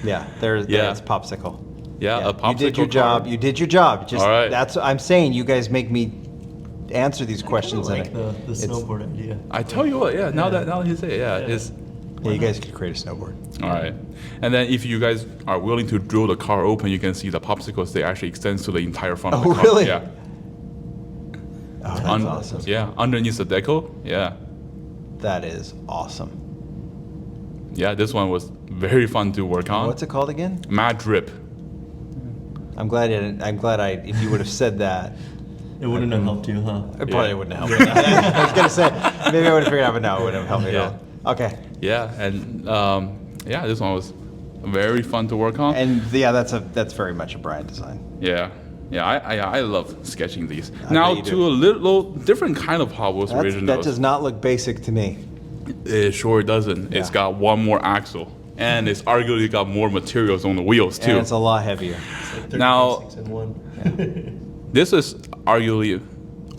S2: Yeah, there
S3: Yeah.
S2: it's popsicle.
S3: Yeah, a popsicle.
S2: You did your
S3: car.
S2: job. You did your job. Just
S3: All right.
S2: that's what I'm saying. You guys make me answer these
S1: I
S2: questions.
S1: like
S2: and
S1: the
S2: it's-
S1: snowboard idea.
S3: I tell you what, yeah. Now that you say it, yeah, it's
S2: Yeah, you guys could create a snowboard.
S3: all right. And then if you guys are willing to drill the car open, you can see the popsicles. They actually extend to the entire front of
S2: Oh,
S3: the car.
S2: really?
S3: Yeah.
S2: Oh, that's awesome.
S3: Yeah, underneath the deco. Yeah.
S2: That is awesome.
S3: Yeah, this one was very fun to work on.
S2: What's it called again?
S3: Mad Drip.
S2: I'm glad if you would have said that,
S1: It wouldn't have helped you, huh?
S2: it probably wouldn't have helped. I was gonna say maybe I would have figured it out, but no, it wouldn't have helped me at all. Okay.
S3: Yeah, and this one was very fun to work on.
S2: And yeah, that's very much a Bryan design.
S3: Yeah, I love sketching these.
S2: I
S3: Now
S2: bet you
S3: to
S2: do.
S3: a little different kind of Hot Wheels
S2: That
S3: originals.
S2: does not look basic to me.
S3: It sure doesn't. It's
S2: Yeah.
S3: got one more axle, and it's arguably got more materials on the wheels
S2: And
S3: too.
S2: it's a lot heavier.
S3: Now-
S1: 6 in 1.
S3: This is arguably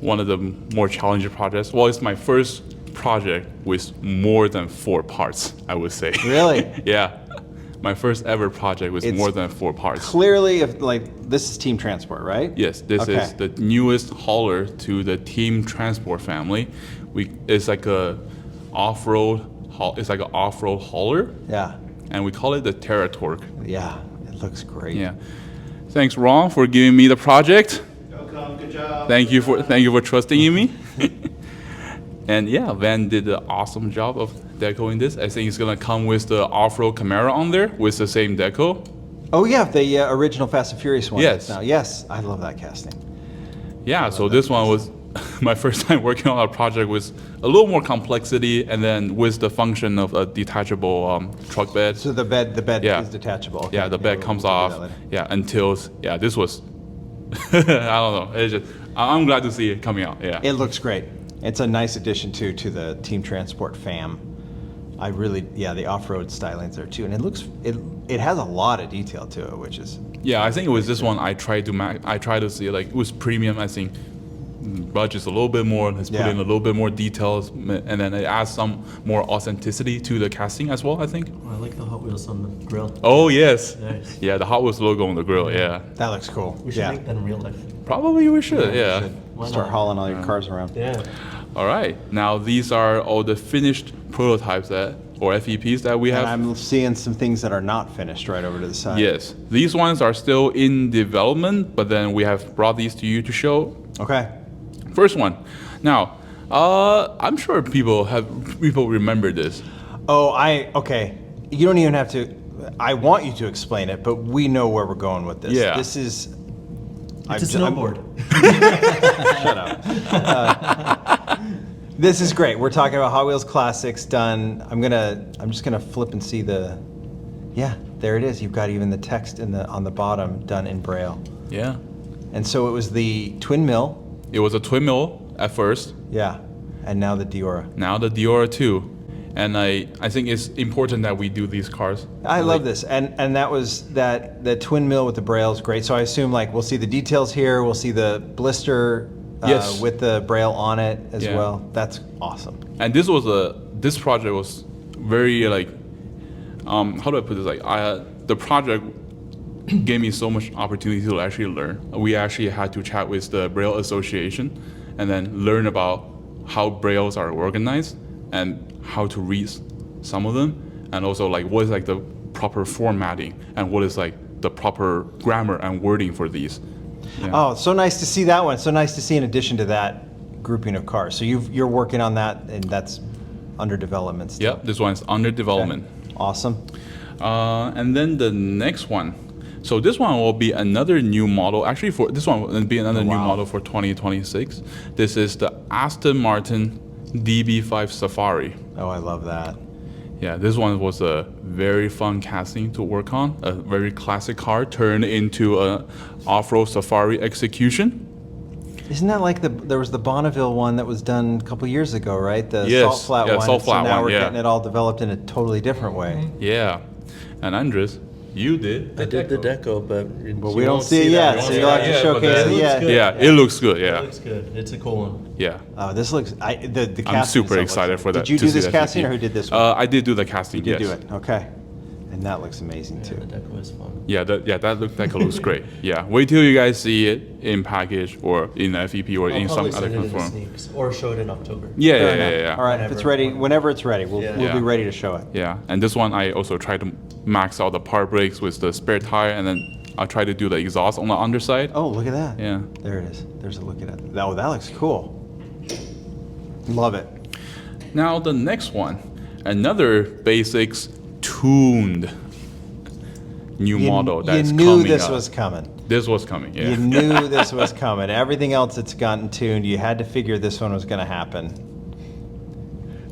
S3: one of the more challenging projects. Well, it's my first project with more than 4 parts, I would say.
S2: Really?
S3: Yeah, my first ever project with
S2: It's
S3: more than 4 parts.
S2: Clearly, if this is Team Transport, right?
S3: Yes, this
S2: Okay.
S3: is the newest hauler to the Team Transport family. It's like a off-road. It's like an off-road hauler,
S2: Yeah.
S3: and we call it the Terratorque.
S2: Yeah. It looks great.
S3: Yeah. Thanks, Ron, for giving me the project.
S4: Welcome. Good job.
S3: Thank you for trusting in me. And yeah, Van did an awesome job of decoing this. I think it's gonna come with the off-road Camaro on there with the same deco.
S2: Oh yeah, the original Fast and Furious one.
S3: Yes.
S2: Now, yes, I love that casting.
S3: Yeah, so this one was my first time working on a project with a little more complexity, and then with the function of a detachable truck bed.
S2: So the bed
S3: Yeah.
S2: is detachable. Okay.
S3: Yeah, the bed
S2: we'll
S3: comes
S2: do that
S3: off.
S2: later.
S3: Yeah, this was. I don't know. It's just I'm glad to see it coming out. Yeah.
S2: It looks great. It's a nice addition too to the Team Transport fam. I really, the off-road stylings there too, and it has a lot of detail to it, which is
S3: Yeah, I think it was this one. I tried to see like it was premium. I think budget's a little bit more. Let's put
S2: Yeah.
S3: in a little bit more details, and then it adds some more authenticity to the casting as well. I think.
S1: Oh, I like the Hot Wheels on the grill.
S3: Oh yes.
S1: Nice.
S3: Yeah, the Hot Wheels logo on the grill. Yeah.
S2: that looks cool.
S1: We should make that in real life.
S3: Probably we should. Yeah.
S2: Should
S1: Why
S2: start
S1: not?
S2: hauling all your cars around.
S1: Yeah.
S3: All right. Now these are all the finished prototypes or FEPs that we
S2: And
S3: have.
S2: I'm seeing some things that are not finished right over to the side.
S3: Yes, these ones are still in development, but then we have brought these to you to show.
S2: Okay.
S3: First one. Now, I'm sure people remember this.
S2: Oh, okay. You don't even have to. I want you to explain it, but we know where we're going with this.
S3: Yeah.
S2: This is.
S1: It's a snowboard.
S2: Shut up. This is great. We're talking about Hot Wheels Classics done. I'm just gonna flip and see the. Yeah, there it is. You've got even the text on the bottom done in Braille.
S3: Yeah.
S2: And so it was the twin mill.
S3: It was a twin mill at first.
S2: Yeah. And now the Diora.
S3: Now the Diora 2. And I think it's important that we do these cars.
S2: I love this, and that was the twin mill with the Braille is great. So I assume we'll see the details here. We'll see the blister
S3: Yes.
S2: with the Braille on it as
S3: Yeah.
S2: well. That's awesome.
S3: And this project was very how do I put this? The project gave me so much opportunity to actually learn. We actually had to chat with the Braille Association, and then learn about how Brailles are organized and how to read some of them, and also what is the proper formatting and what is the proper grammar and wording for these. Yeah.
S2: Oh, so nice to see that one. So nice to see in addition to that grouping of cars. So you're working on that, and that's under development still.
S3: Yep, this one's under development.
S2: Awesome.
S3: And then the next one. So this one will be another new model. Actually, this one will be another new
S2: Wow.
S3: model for 2026. This is the Aston Martin DB5 Safari.
S2: Oh, I love that.
S3: Yeah, this one was a very fun casting to work on. A very classic car turned into a off-road safari execution.
S2: Isn't that there was the Bonneville one that was done a couple years ago, right? The
S3: Yes,
S2: salt flat
S3: yeah,
S2: one.
S3: salt flat
S2: so now
S3: one,
S2: we're
S3: yeah.
S2: getting it all developed in a totally different way.
S3: Yeah, and Andres, you did.
S1: I did the deco, but
S2: But we don't see it yet, so you'll have to
S3: Yeah,
S2: showcase
S3: but
S2: it
S1: it
S2: yet.
S1: looks good.
S3: Yeah, it looks good.
S1: It
S3: Yeah,
S1: looks good. It's a cool one.
S3: yeah.
S2: Oh, this looks. The casting.
S3: I'm super
S2: itself
S3: excited
S2: looks-
S3: for that.
S2: Did you
S3: to
S2: do
S3: see
S2: this
S3: that
S2: casting,
S3: FEP.
S2: or who did this one?
S3: I did do the casting.
S2: You did
S3: yes.
S2: do it. Okay. And that looks amazing
S1: Yeah,
S2: too.
S1: the deco is fun.
S3: Yeah, that looks great. Yeah, wait till you guys see it in package or in FEP or
S1: I'll
S3: in some
S1: probably
S3: other
S1: send it in the
S3: form.
S1: sneaks or show it in October.
S3: Yeah,
S2: Fair
S3: yeah,
S2: enough.
S3: yeah, yeah.
S2: All right, if it's ready, whenever it's ready, we'll
S1: Yeah.
S2: be
S3: Yeah.
S2: ready to show it.
S3: Yeah, and this one I also tried to max out the part brakes with the spare tire, and then I tried to do the exhaust on the underside.
S2: Oh, look at that.
S3: Yeah.
S2: There it is. There's a look at it. Oh, that looks cool. Love it.
S3: Now the next one, another basics tuned. new model that's
S2: You
S3: coming
S2: knew this
S3: up.
S2: was coming.
S3: This was coming, yeah.
S2: You knew this was coming. Everything else that's gotten tuned, you had to figure this one was going to happen.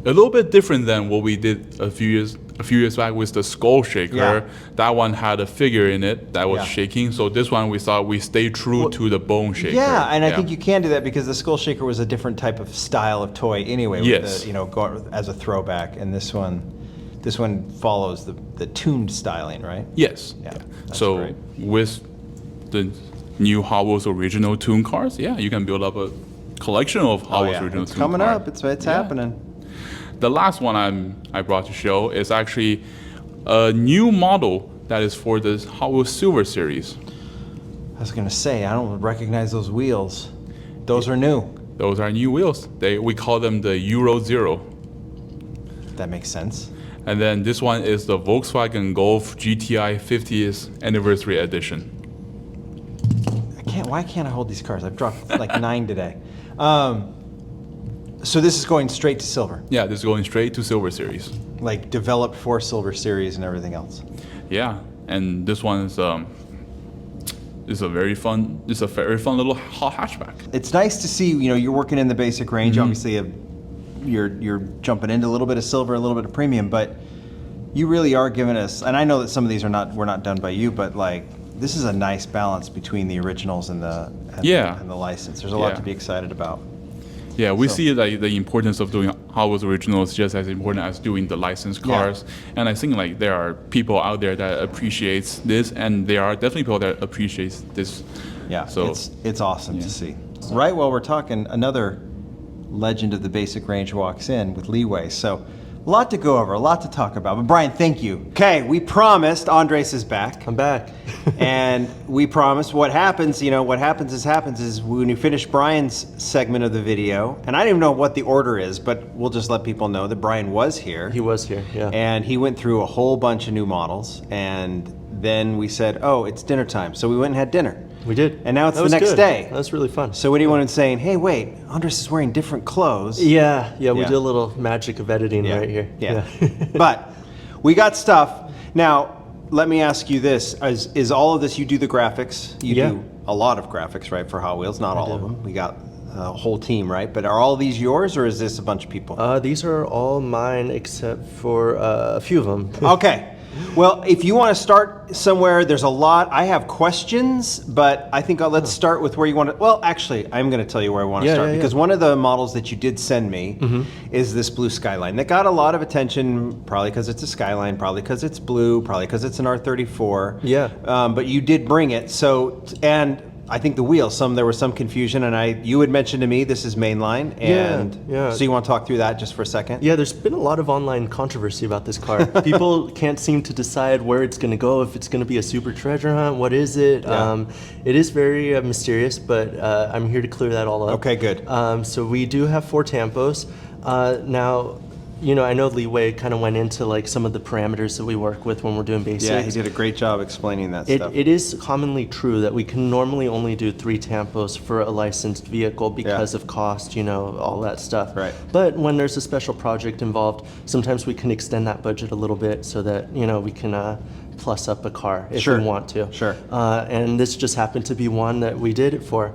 S3: A little bit different than what we did a few years back with the Skull Shaker.
S2: Yeah.
S3: That one had a figure in it that was
S2: Yeah.
S3: shaking. So this one we thought we stay true to the Bone Shaker.
S2: Yeah, and I think you can do that because the Skull Shaker was a different type of style of toy anyway. With
S3: Yes.
S2: the, go as a throwback, and this one follows the tuned styling, right?
S3: Yes.
S2: Yeah, that's
S3: So
S2: great.
S3: with the new Hot Wheels original tune cars, yeah, you can build up a collection of Hot Wheels original
S2: It's
S3: tune
S2: coming
S3: cars.
S2: up. It's
S3: Yeah.
S2: happening.
S3: The last one I brought to show is actually a new model that is for the Hot Wheels Silver Series.
S2: I was gonna say I don't recognize those wheels. Those are new.
S3: Those are new wheels. We call them the Euro Zero.
S2: That makes sense.
S3: And then this one is the Volkswagen Golf GTI 50th Anniversary Edition.
S2: Why can't I hold these cars? I've dropped like 9 today. So this is going straight to silver,
S3: Yeah, this is going straight to Silver Series.
S2: like developed for Silver Series and everything else.
S3: Yeah, and this one is a very fun little hot hatchback.
S2: It's nice to see, you're working in the basic range. Obviously, you're jumping into a little bit of silver, a little bit of premium, but you really are giving us. And I know that some of these were not done by you, but like this is a nice balance between the originals and the license. There's a lot
S3: Yeah.
S2: to be excited about.
S3: Yeah, we
S2: So-
S3: see like the importance of doing Hot Wheels originals just as important as doing the licensed cars. And I think like there are people out there that appreciates this, and there are definitely people that appreciates this.
S2: Yeah,
S3: So
S2: it's awesome
S3: yeah.
S2: to see. Right while we're talking, another legend of the basic range walks in with Leeway. So a lot to go over, a lot to talk about. But Brian, thank you. Okay, we promised Andres is back.
S1: I'm back.
S2: And we promised what happens is when you finish Brian's segment of the video, and I don't even know what the order is, but we'll just let people know that Brian was here.
S1: He was here, yeah.
S2: And he went through a whole bunch of new models, and then we said, oh, it's dinner time. So we went and had dinner.
S1: We did.
S2: And now it's
S1: That
S2: the
S1: was
S2: next
S1: good.
S2: day.
S1: That was really fun.
S2: So anyone is saying, hey, wait, Andres is wearing different clothes.
S1: Yeah, we
S2: Yeah.
S1: did a little magic of editing right here.
S2: Yeah. But we got stuff. Now, let me ask you this. Is all of this, you do the graphics? You
S1: Yeah.
S2: do a lot of graphics, right, for Hot Wheels? Not all of
S1: do.
S2: them. We got a whole team, right? But are all these yours, or is this a bunch of people?
S1: These are all mine except for a few of them.
S2: Okay. Well, if you want to start somewhere, there's a lot. I have questions, but I think let's start with where you want to. Well, actually, I'm going to tell you where I want to
S1: Yeah,
S2: start
S1: yeah,
S2: because
S1: yeah.
S2: one of the models that you did send me is this blue Skyline that got a lot of attention, probably because it's a Skyline, probably because it's blue, probably because it's an R34.
S1: Yeah.
S2: But you did bring it. So, and I think the wheels, there was some confusion, and you had mentioned to me this is mainline, and
S1: Yeah.
S2: so you want to talk through that just for a second?
S1: Yeah, there's been a lot of online controversy about this car. People can't seem to decide where it's going to go, if it's going to be a super treasure hunt, what is it?
S2: Yeah.
S1: It is very mysterious, but I'm here to clear that all up.
S2: Okay, good.
S1: So we do have 4 tampos. Now, I know Leeway kind of went into like some of the parameters that we work with when we're doing basics.
S2: Yeah, he did a great job explaining that stuff.
S1: It is commonly true that we can normally only do 3 tampos for a licensed vehicle because of cost, all that stuff.
S2: Right.
S1: But when there's a special project involved, sometimes we can extend that budget a little bit so that, we can plus up a car if
S2: Sure.
S1: we want to.
S2: Sure.
S1: And this just happened to be one that we did it for.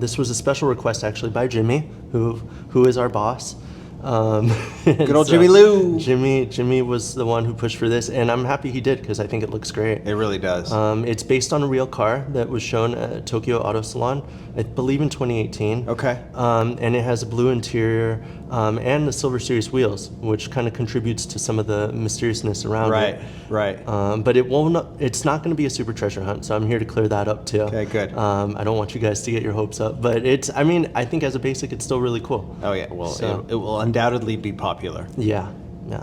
S1: This was a special request actually by Jimmy, who is our boss.
S2: Good old Jimmy Lou.
S1: Jimmy was the one who pushed for this, and I'm happy he did because I think it looks great.
S2: It really does.
S1: It's based on a real car that was shown at Tokyo Auto Salon, I believe in 2018.
S2: Okay.
S1: And it has a blue interior and the Silver Series wheels, which kind of contributes to some of the mysteriousness around it.
S2: Right.
S1: But it's not going to be a super treasure hunt, so I'm here to clear that up too.
S2: Okay, good.
S1: I don't want you guys to get your hopes up, but I think as a basic, it's still really cool.
S2: Oh yeah. Well,
S1: So-
S2: it will undoubtedly be popular.
S1: Yeah.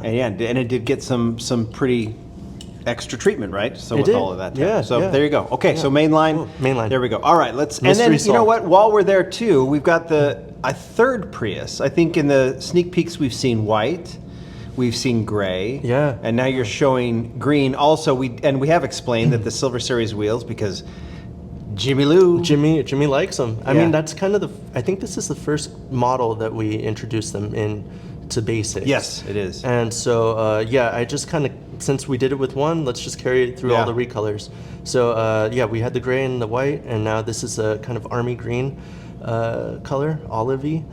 S2: And it did get some pretty extra treatment, right? So
S1: It
S2: with
S1: did.
S2: all of that.
S1: Yeah,
S2: So
S1: yeah.
S2: there you go. Okay, so mainline.
S1: Cool. Mainline.
S2: There we go. All right, let's. And
S1: Mystery
S2: then you know
S1: solved.
S2: what? While we're there too, we've got a third Prius. I think in the sneak peeks we've seen white. We've seen gray.
S1: Yeah.
S2: And now you're showing green. Also, we have explained that the Silver Series wheels because Jimmy Lou.
S1: Jimmy likes them. I
S2: Yeah.
S1: mean, that's kind of I think this is the first model that we introduced them in to basics.
S2: Yes, it is.
S1: And so, I just kind of since we did it with one, let's just carry it through all the recolors. So yeah, we had the gray and the white, and now this is a kind of army green color, olive-y.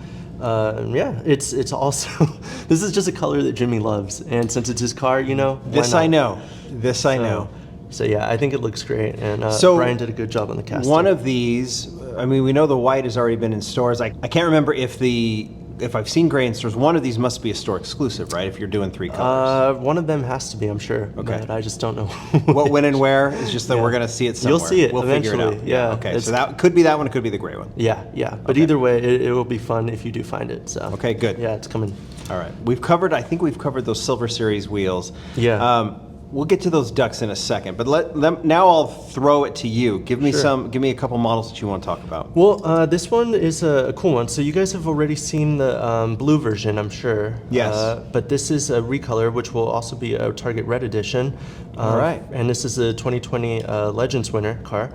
S1: Yeah, it's also, this is just a color that Jimmy loves, and since it's his car, you know, why
S2: This
S1: not?
S2: I know. This I know.
S1: So yeah, I think it looks great, and
S2: So,
S1: Brian did a good job on the casting.
S2: One of these, I mean, we know the white has already been in stores. I can't remember if I've seen gray in stores. One of these must be a store exclusive, right? If you're doing 3 colors.
S1: One of them has to be, I'm sure.
S2: Okay.
S1: But I just don't know.
S2: What, when, and where? It's just that we're going to see it somewhere.
S1: You'll see it
S2: We'll figure it out.
S1: eventually, yeah.
S2: Okay,
S1: It's-
S2: so that could be that one. It could be the gray one.
S1: Yeah, yeah. But either way, it will be fun if you do find it. So
S2: Okay, good.
S1: Yeah, it's coming.
S2: All right. I think we've covered those Silver Series wheels.
S1: Yeah.
S2: We'll get to those ducks in a second, but now I'll throw it to you. Give me a couple models that you want to talk about.
S1: Well, this one is a cool one. So you guys have already seen the blue version, I'm sure.
S2: Yes.
S1: But this is a recolor, which will also be a Target Red edition.
S2: All right.
S1: And this is a 2020 Legends winner car.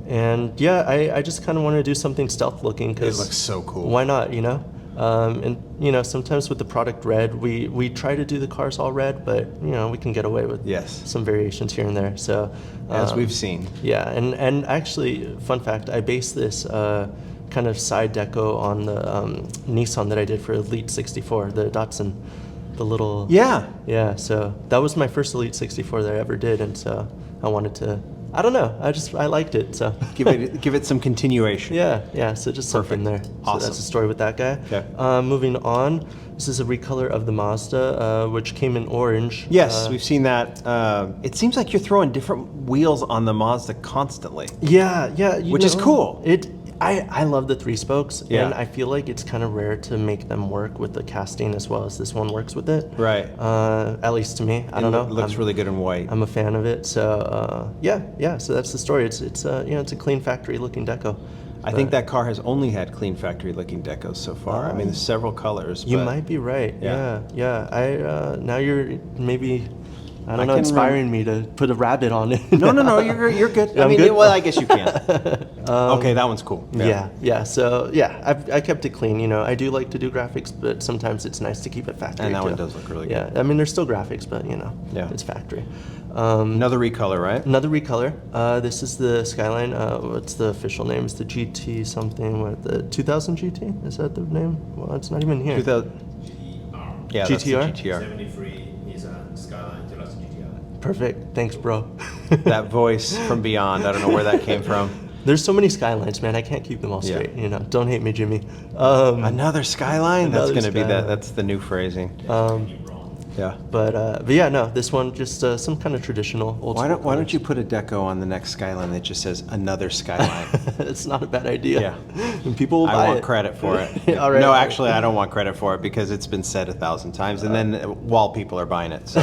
S1: And yeah, I just kind of want to do something stealth looking because
S2: It looks so cool.
S1: Why not? You know. And you know, sometimes with the product red, we try to do the cars all red, but you know, we can get away with some variations here and there. So
S2: As we've seen.
S1: yeah, and actually, fun fact, I based this kind of side deco on the Nissan that I did for Elite 64, the Datsun, the little yeah. So that was my first Elite 64 that I ever did, and so I wanted to. I don't know. I liked it. So
S2: give it some continuation.
S1: Yeah. So just something there.
S2: Awesome.
S1: So that's the story with that guy.
S2: Okay.
S1: Moving on. This is a recolor of the Mazda, which came in orange.
S2: Yes, we've seen that. It seems like you're throwing different wheels on the Mazda constantly.
S1: Yeah.
S2: Which is cool.
S1: I love the 3 spokes,
S2: Yeah.
S1: and I feel like it's kind of rare to make them work with the casting as well as this one works with it.
S2: Right.
S1: At least to me. I don't know.
S2: It looks really good in white.
S1: I'm a fan of it. So yeah. So that's the story. It's it's a clean factory looking deco.
S2: I think that car has only had clean factory looking decos so far. I mean, there's several colors.
S1: You
S2: but
S1: might be right.
S2: Yeah.
S1: Yeah. I now you're maybe. I don't know,
S2: can
S1: inspiring me to put a rabbit on it.
S2: No, you're good. I
S1: I'm
S2: mean,
S1: good?
S2: well, I guess you can. Okay, that one's cool.
S1: Yeah. So yeah, I kept it clean. You know, I do like to do graphics, but sometimes it's nice to keep it factory.
S2: And that
S1: too.
S2: one does look really good.
S1: Yeah, I mean, there's still graphics, but you know, it's factory.
S2: Another recolor, right?
S1: Another recolor. This is the Skyline. What's the official name? It's the GT something. What, the 2000 GT? Is that the name? Well, it's not even here.
S2: 2000. Yeah, that's the
S1: GTR?
S2: GTR.
S4: 73 Nissan Skyline 2000 GTR.
S1: Perfect. Thanks, bro.
S2: That voice from beyond. I don't know where that came from.
S1: There's so many Skylines, man. I can't keep them all straight. You know, don't hate me, Jimmy.
S2: Another Skyline? That's
S1: Another
S2: going to be
S1: Skyline.
S2: That's the new phrasing. Yeah.
S1: But yeah, no. This one just some kind of traditional old.
S2: Why
S1: school
S2: don't
S1: colors.
S2: you put a deco on the next Skyline that just says another Skyline?
S1: It's not a bad idea.
S2: Yeah.
S1: And people will buy
S2: I want
S1: it.
S2: credit for it.
S1: All right.
S2: No, actually, I don't want credit for it because it's been said 1,000 times, and then while people are buying it. So.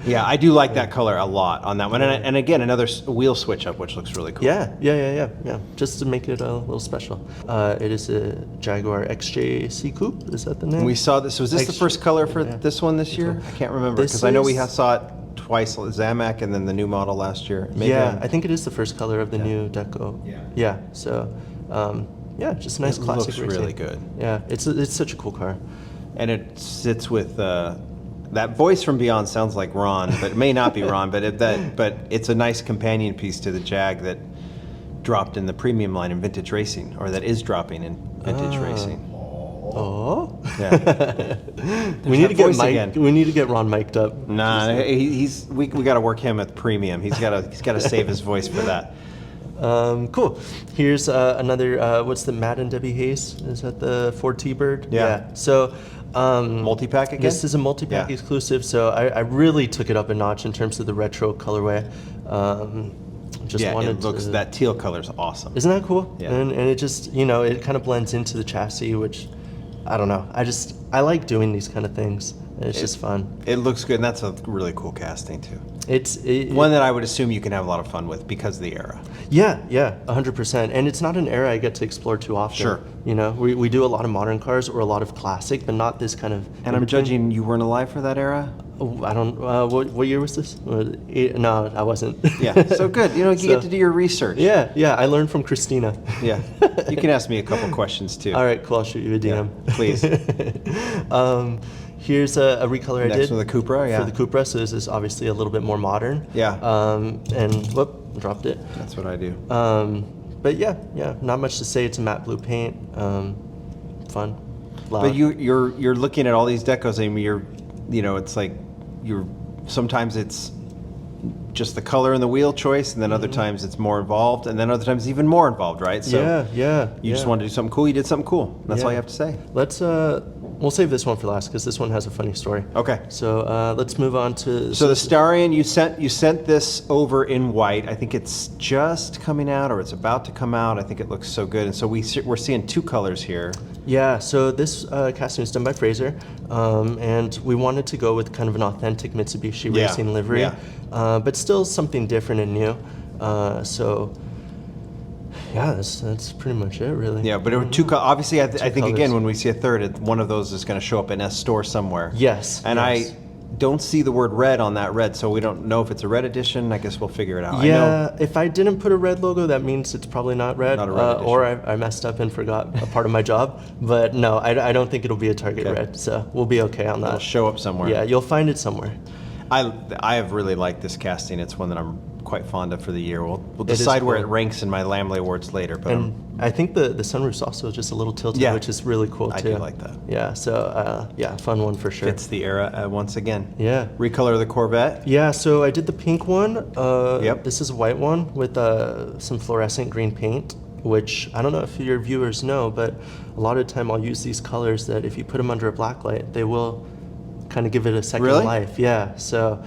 S2: Yeah, I do like that color a lot on that one, and again, another wheel switch up, which looks really cool.
S1: Yeah. Just to make it a little special. It is a Jaguar XJC Coupe. Is that the name?
S2: We saw this. Was this the first color for this one this year? I can't remember
S1: This
S2: because I know we
S1: is-
S2: saw it twice, Zamac, and then the new model last year. Maybe
S1: Yeah, I think it is the first color of the new deco. Yeah. So, yeah, just a nice
S2: It
S1: classic.
S2: looks
S1: racing.
S2: really good.
S1: Yeah, it's such a cool car.
S2: And it sits with that voice from beyond sounds like Ron, but it may not be Ron. But it's a nice companion piece to the Jag that dropped in the premium line in vintage racing, or that is dropping in vintage racing.
S1: Oh.
S2: Yeah.
S1: We need to get
S2: voice
S1: Mike.
S2: again.
S1: We need to get Ron mic'd up.
S2: Nah, we got to work him at premium. He's got to save his voice for that.
S1: Cool. Here's another. What's the Matt and Debbie Hayes? Is that the Ford T-Bird?
S2: Yeah.
S1: So.
S2: Multi-pack again?
S1: This is a multi-pack exclusive, so I really took it up a notch in terms of the retro colorway.
S2: It looks that teal color's awesome.
S1: Isn't that cool?
S2: Yeah.
S1: And it just, it kind of blends into the chassis, which, I don't know. I like doing these kind of things. It's just fun.
S2: It looks good, and that's a really cool casting too.
S1: It's
S2: one that I would assume you can have a lot of fun with because of the era.
S1: Yeah, 100%. And it's not an era I get to explore too often.
S2: Sure.
S1: We do a lot of modern cars or a lot of classic, but not this kind of.
S2: And I'm judging you weren't alive for that era?
S1: Oh, I don't. What year was this? No, I wasn't.
S2: Yeah, so good. You get to do your research.
S1: Yeah. I learned from Christina.
S2: Yeah. You can ask me a couple questions too.
S1: All right, cool. I'll shoot you a DM.
S2: Yeah, please.
S1: Here's a recolor I did.
S2: Next one, the Cupra, yeah.
S1: For the Cupra, so this is obviously a little bit more modern.
S2: Yeah.
S1: And whoop, dropped it.
S2: That's what I do.
S1: But yeah, not much to say. It's a matte blue paint. Fun. Loud.
S2: But you're looking at all these decos. I mean, it's like sometimes it's just the color and the wheel choice, and then other times it's more involved, and then other times even more involved, right? So you just wanted to do something cool. You did something cool. That's all you have to say.
S1: Let's we'll save this one for last because this one has a funny story.
S2: Okay.
S1: So let's move on to.
S2: So the Starion, you sent this over in white. I think it's just coming out, or it's about to come out. I think it looks so good, and so we're seeing two colors here.
S1: Yeah. So this casting is done by Fraser, and we wanted to go with kind of an authentic Mitsubishi racing livery, but still something different and new. So. Yeah, that's pretty much it, really.
S2: Yeah, but it were two. Obviously, I think
S1: colors.
S2: again when we see a third, one of those is going to show up in a store somewhere.
S1: Yes.
S2: And
S1: yes.
S2: I don't see the word red on that red, so we don't know if it's a red edition. I guess we'll figure it out.
S1: Yeah, if I didn't put a red logo, that means it's probably not red.
S2: Not a red edition.
S1: Or I messed up and forgot a part of my job. But no, I don't think it'll be a Target red, so we'll be okay on that.
S2: It'll show up somewhere.
S1: Yeah, you'll find it somewhere.
S2: I have really liked this casting. It's one that I'm quite fond of for the year. We'll decide where it ranks in my Lamley Awards later. But
S1: I think the sunroof's also just a little tilted, which is really cool too.
S2: I do like that.
S1: Yeah, so fun one for sure.
S2: Fits the era once again.
S1: Yeah.
S2: Recolor the Corvette.
S1: Yeah, so I did the pink one.
S2: Yep.
S1: This is a white one with some fluorescent green paint, which I don't know if your viewers know, but a lot of the time I'll use these colors that if you put them under a black light, they will kind of give it a second life. Yeah, so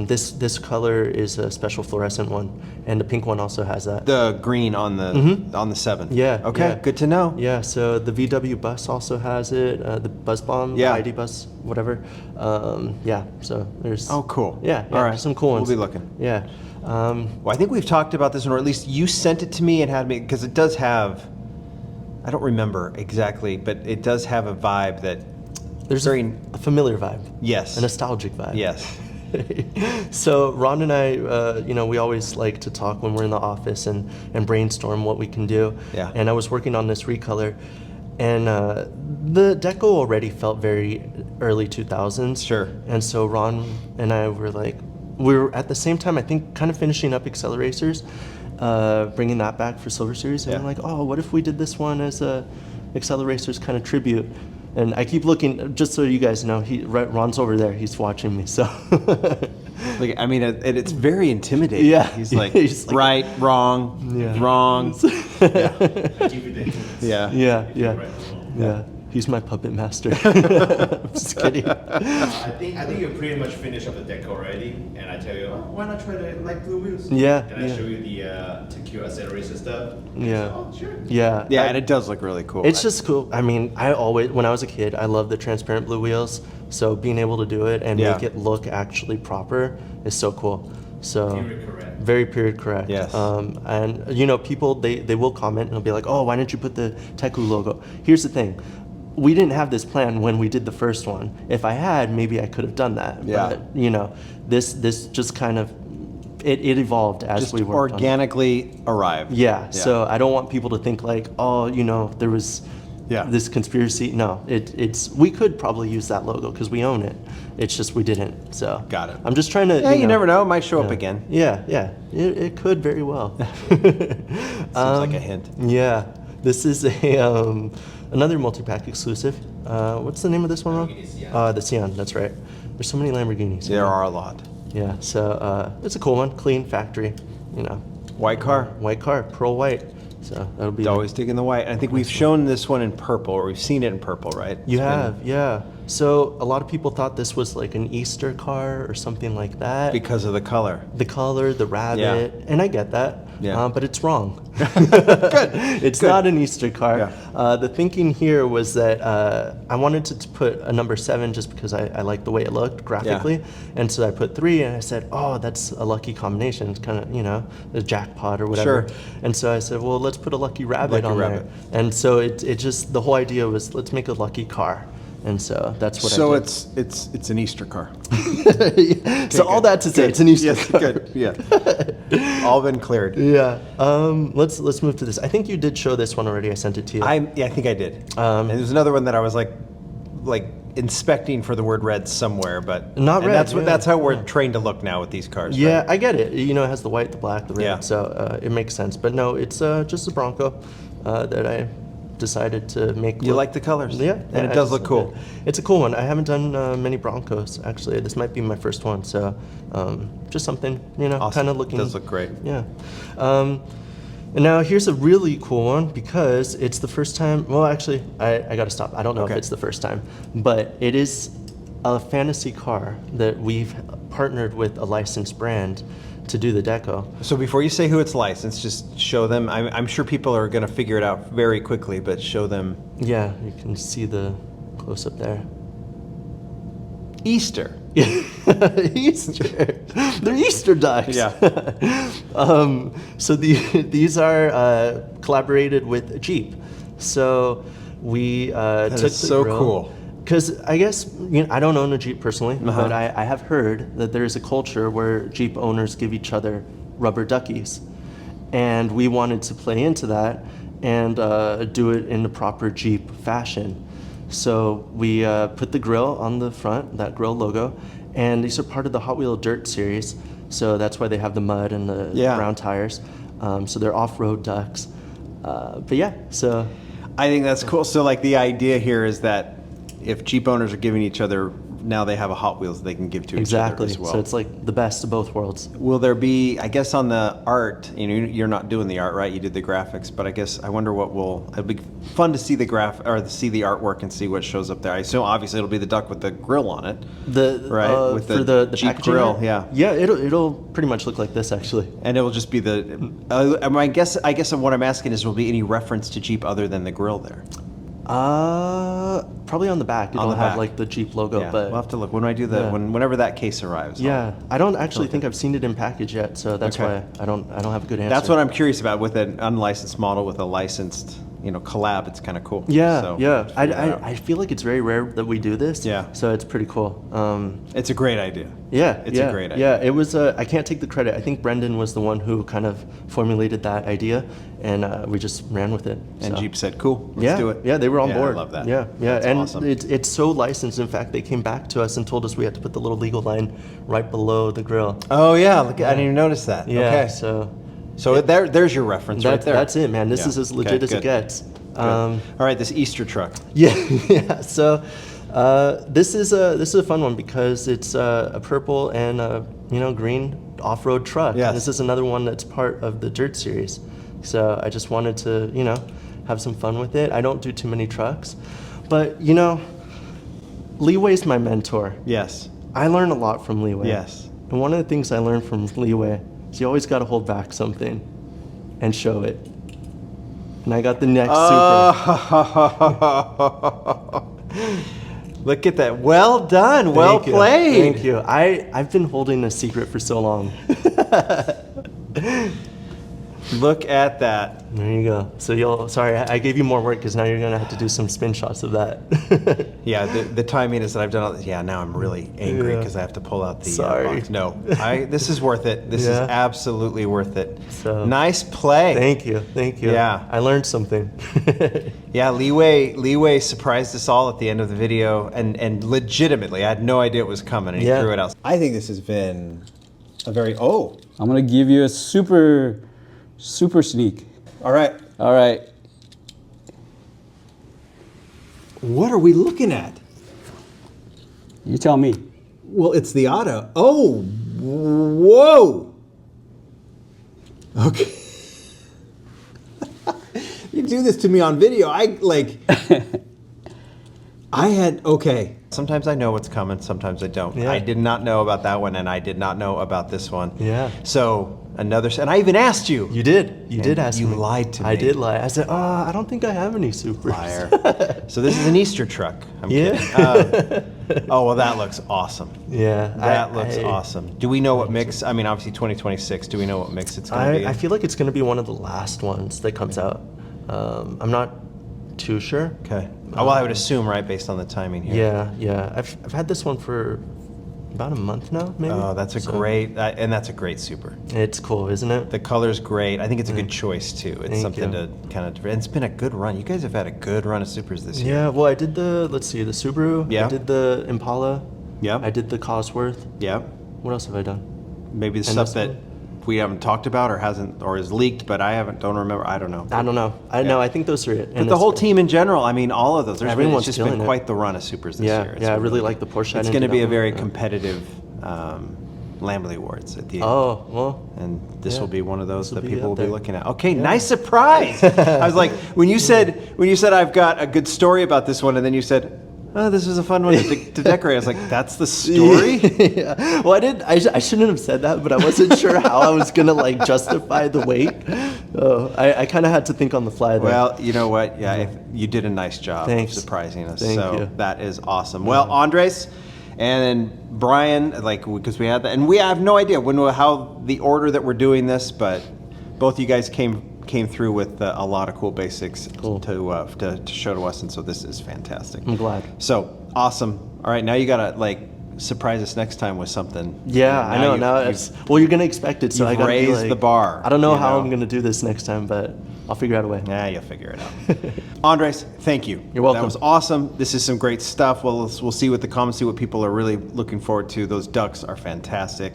S1: this color is a special fluorescent one, and the pink one also has that.
S2: The green on the 7.
S1: Yeah.
S2: Okay,
S1: yeah.
S2: good to know.
S1: Yeah, so the VW bus also has it, the Buzz Bomb, the ID bus, whatever. So there's...
S2: Oh, cool.
S1: Yeah,
S2: all right.
S1: Some cool ones.
S2: We'll be looking.
S1: Yeah.
S2: Well, I think we've talked about this one, or at least you sent it to me and had me, because it does have, I don't remember exactly, but it does have a vibe that...
S1: There's a familiar vibe.
S2: Yes.
S1: A nostalgic vibe.
S2: Yes.
S1: So Ron and I, we always like to talk when we're in the office and brainstorm what we can do.
S2: Yeah.
S1: And I was working on this recolor, and the deco already felt very early 2000s.
S2: Sure.
S1: And so Ron and I were like, we were at the same time, I think, kind of finishing up Acceleracers, bringing that back for Silver Series. And we're like, oh, what if we did this one as a Acceleracers kind of tribute? And I keep looking, just so you guys know, Ron's over there. He's watching me, so.
S2: Like, I mean, it's very intimidating.
S1: Yeah.
S2: He's like right, wrong, wrong.
S1: Yeah. He's my puppet master. Just kidding.
S4: I think you're pretty much finished up the deck already, and I tell you, why not try the light blue wheels?
S1: Yeah.
S4: And I show you the secure accelerator stuff.
S1: Yeah.
S4: Oh, sure.
S1: Yeah.
S2: And it does look really cool.
S1: It's just cool. I mean, when I was a kid, I loved the transparent blue wheels. So being able to do it and make it look actually proper is so cool. So
S4: Period correct.
S1: Very period correct.
S2: Yes.
S1: And people they will comment and they'll be like, oh, why didn't you put the Teku logo? Here's the thing. We didn't have this plan when we did the first one. If I had, maybe I could have done that.
S2: Yeah.
S1: But, this just kind of, it evolved as
S2: just
S1: we worked
S2: organically
S1: on it.
S2: arrived.
S1: Yeah. So I don't want people to think like, oh, there was this conspiracy. No, it's we could probably use that logo because we own it. It's just we didn't. So
S2: got it.
S1: I'm just trying to.
S2: Yeah, you never know. It might show up again.
S1: Yeah. It could very well.
S2: Seems like a hint.
S1: Yeah. This is another multi-pack exclusive. What's the name of this one, Ron? The Sion, that's right. There's so many Lamborghinis.
S2: There are a lot.
S1: Yeah, so it's a cool one. Clean factory,
S2: White car.
S1: White car, pearl white. So that'll be...
S2: Always digging the white. I think we've shown this one in purple, or we've seen it in purple, right?
S1: You have, yeah. So a lot of people thought this was like an Easter car or something like that.
S2: Because of the color.
S1: The color, the rabbit, and I get that.
S2: Yeah.
S1: But it's wrong.
S2: Good.
S1: It's not an Easter car.
S2: Yeah.
S1: The thinking here was that I wanted to put a number 7 just because I liked the way it looked graphically. And so I put 3 and I said, oh, that's a lucky combination. It's kind of, a jackpot or whatever.
S2: Sure.
S1: And so I said, well, let's put a lucky rabbit on there. And so it just, the whole idea was let's make a lucky car. And so that's what I did.
S2: So it's an Easter car.
S1: So all that to say, it's an Easter car.
S2: Good. Yeah. All been cleared.
S1: Yeah. Let's move to this. I think you did show this one already. I sent it to you.
S2: I think I did. And there's another one that I was like inspecting for the word red somewhere, but
S1: Not red,
S2: That's how we're
S1: yeah.
S2: trained to look now with these cars.
S1: Yeah,
S2: right?
S1: I get it. You know, it has the white, the black, the red,
S2: Yeah.
S1: so it makes sense. But no, it's just a Bronco that I decided to make.
S2: You like the colors?
S1: Yeah,
S2: and it does look cool.
S1: It's a cool one. I haven't done many Broncos actually. This might be my first one, so just something, you know,
S2: Awesome.
S1: kind of looking.
S2: It does look great.
S1: Yeah. And now here's a really cool one because it's the first time. Well, actually, I got to stop. I don't know if it's the first time, but it is a fantasy car that we've partnered with a licensed brand to do the deco.
S2: So before you say who it's licensed, just show them. I'm sure people are going to figure it out very quickly, but show them.
S1: Yeah, you can see the close up there.
S2: Easter.
S1: Easter. They're Easter ducks.
S2: Yeah.
S1: So these are collaborated with Jeep. So we took the
S2: so
S1: grill.
S2: cool.
S1: Because I guess, you know, I don't own a Jeep personally, but I have heard that there is a culture where Jeep owners give each other rubber duckies. And we wanted to play into that and do it in the proper Jeep fashion. So we put the grill on the front, that grill logo, and these are part of the Hot Wheel Dirt series. So that's why they have the mud and the brown tires. So they're off-road ducks. But yeah, so.
S2: I think that's cool. So like the idea here is that if Jeep owners are giving each other, now they have a Hot Wheels they can give to each other as well.
S1: So it's like the best of both worlds.
S2: Will there be, I guess on the art, you know, you're not doing the art, right? You did the graphics, but I guess I wonder it'll be fun to see the see the artwork and see what shows up there. I assume obviously it'll be the duck with the grill on it. With
S1: for the
S2: Jeep
S1: packaging
S2: grill,
S1: art?
S2: yeah.
S1: Yeah, it'll pretty much look like this actually.
S2: And it will just be I guess what I'm asking is, will be any reference to Jeep other than the grill there?
S1: Probably on the back. It'll have
S2: back.
S1: like the Jeep logo,
S2: Yeah,
S1: but
S2: we'll have to look when I do whenever that case arrives.
S1: yeah, I don't actually think I've seen it in package yet, so that's why I don't have a good answer.
S2: That's what I'm curious about with an unlicensed model with a licensed, you know, collab. It's kind of cool.
S1: Yeah,
S2: So,
S1: yeah.
S2: figure that out.
S1: I feel like it's very rare that we do this.
S2: Yeah.
S1: So it's pretty cool.
S2: It's a great idea.
S1: Yeah,
S2: It's a great idea.
S1: Yeah, it was. I can't take the credit. I think Brendan was the one who kind of formulated that idea, and we just ran with it.
S2: And
S1: so.
S2: Jeep said, "Cool, let's do it."
S1: Yeah, they were on board.
S2: I love that.
S1: Yeah, yeah,
S2: That's
S1: and
S2: awesome.
S1: it's so licensed. In fact, they came back to us and told us we had to put the little legal line right below the grill.
S2: Oh yeah, look, I didn't even notice that.
S1: Yeah,
S2: Okay,
S1: so
S2: there's your reference right there.
S1: that's it, man. This
S2: Yeah.
S1: is as legit as
S2: good.
S1: it gets.
S2: Good. All right, this Easter truck.
S1: Yeah, yeah. So this is a fun one because it's a purple and green off-road truck.
S2: Yes.
S1: And this is another one that's part of the Dirt series. So I just wanted to have some fun with it. I don't do too many trucks, but Leeway's my mentor.
S2: Yes.
S1: I learn a lot from Leeway.
S2: Yes.
S1: And one of the things I learned from Leeway is you always got to hold back something and show it. And I got the next Super.
S2: Look at that. Well done. Well
S1: Thank you.
S2: played.
S1: Thank you. I've been holding a secret for so long.
S2: Look at that.
S1: There you go. So sorry, I gave you more work because now you're gonna have to do some spin shots of that.
S2: Yeah, the timing is that I've done all this. Yeah, now I'm really angry
S1: Yeah.
S2: because I have to pull out the
S1: Sorry.
S2: box. No, this is worth it. This is
S1: Yeah.
S2: absolutely worth it.
S1: So-
S2: Nice play.
S1: Thank you.
S2: Yeah.
S1: I learned something.
S2: Yeah, Leeway surprised us all at the end of the video, and legitimately, I had no idea it was coming, and he
S1: Yeah.
S2: threw it out. I think this has been a very
S5: I'm gonna give you a super sneak.
S2: All right.
S5: All right.
S2: What are we looking at?
S5: You tell me.
S2: Well, it's the auto. Oh, whoa. Okay. You do this to me on video. Okay. Sometimes I know what's coming, sometimes I don't.
S1: Yeah.
S2: I did not know about that one, and I did not know about this one.
S1: Yeah.
S2: So, and I even asked you.
S1: You did. You did ask
S2: you
S1: me.
S2: lied to me.
S1: I did lie. I said, I don't think I have any supers.
S2: Liar. So this is an Easter truck. I'm
S1: Yeah.
S2: kidding. Oh, well, that looks awesome.
S1: Yeah.
S2: That looks awesome. Do we know what mix? I mean, obviously 2026. Do we know what mix it's going to be?
S1: I feel like it's going to be one of the last ones that comes out. I'm not too sure.
S2: Okay. Well, I would assume, right, based on the timing here.
S1: Yeah. I've had this one for about a month now, maybe.
S2: Oh, that's a great, and that's a great super.
S1: It's cool, isn't it?
S2: The color's great. I think it's a good choice too. It's
S1: Thank
S2: something
S1: you.
S2: to kind of. It's been a good run. You guys have had a good run of supers this year.
S1: Yeah, well, I did the, let's see, the Subaru.
S2: Yeah.
S1: I did the Impala.
S2: Yep.
S1: I did the Cosworth.
S2: Yep.
S1: What else have I done?
S2: Maybe the
S1: And
S2: stuff
S1: this
S2: that
S1: one?
S2: we haven't talked about or hasn't or is leaked, but don't remember. I don't know.
S1: I don't know. I know. I think those are it.
S2: But the whole team in general, I mean, all of those.
S1: Everyone's
S2: it's just been
S1: killing it.
S2: quite the run of supers this year.
S1: Yeah, I really like the Porsche.
S2: It's going to be a very competitive Lamley Awards at the end.
S1: Oh, well.
S2: And this
S1: yeah.
S2: will be one of those
S1: This will
S2: that
S1: be
S2: people
S1: up
S2: will be
S1: there.
S2: looking at. Okay, nice surprise. I was like, when you said I've got a good story about this one, and then you said, oh, this is a fun one to decorate. I was like, that's the story?
S1: Yeah. Well, I shouldn't have said that, but I wasn't sure how I was going to like justify the weight. I kind of had to think on the fly there.
S2: Well, you know what? Yeah, you did a nice job
S1: Thanks.
S2: of surprising us.
S1: Thank you.
S2: That is awesome. Well, Andres and then Brian, because we had that, and we have no idea how the order that we're doing this, but both you guys came through with a lot of cool basics to show to us, and so this is fantastic.
S1: I'm glad.
S2: So awesome. All right, now you gotta surprise us next time with something.
S1: Yeah, I know. Now you're gonna expect it, so I gotta
S2: raise the bar.
S1: I don't know how I'm gonna do this next time, but I'll figure out a way.
S2: Yeah, you'll figure it out. Andres, thank you.
S1: You're welcome.
S2: That was awesome. This is some great stuff. We'll see what the comments, see what people are really looking forward to. Those ducks are fantastic.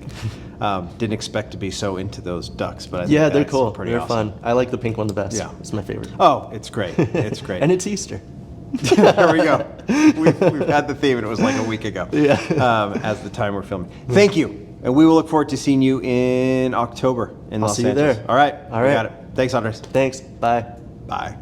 S2: Didn't expect to be so into those ducks, but I think
S1: They're
S2: that's
S1: cool.
S2: pretty
S1: They're
S2: awesome.
S1: fun. I like the pink one the best.
S2: Yeah.
S1: It's my favorite.
S2: Oh, it's great. It's great.
S1: And it's Easter.
S2: There we go. We've had the theme, and it was like a week ago.
S1: Yeah.
S2: As the time we're filming. Thank you. And we will look forward to seeing you in October in Los
S1: see you
S2: Angeles.
S1: there.
S2: All right.
S1: All
S2: We
S1: right.
S2: got it. Thanks, Andres.
S1: Thanks. Bye.
S2: Bye.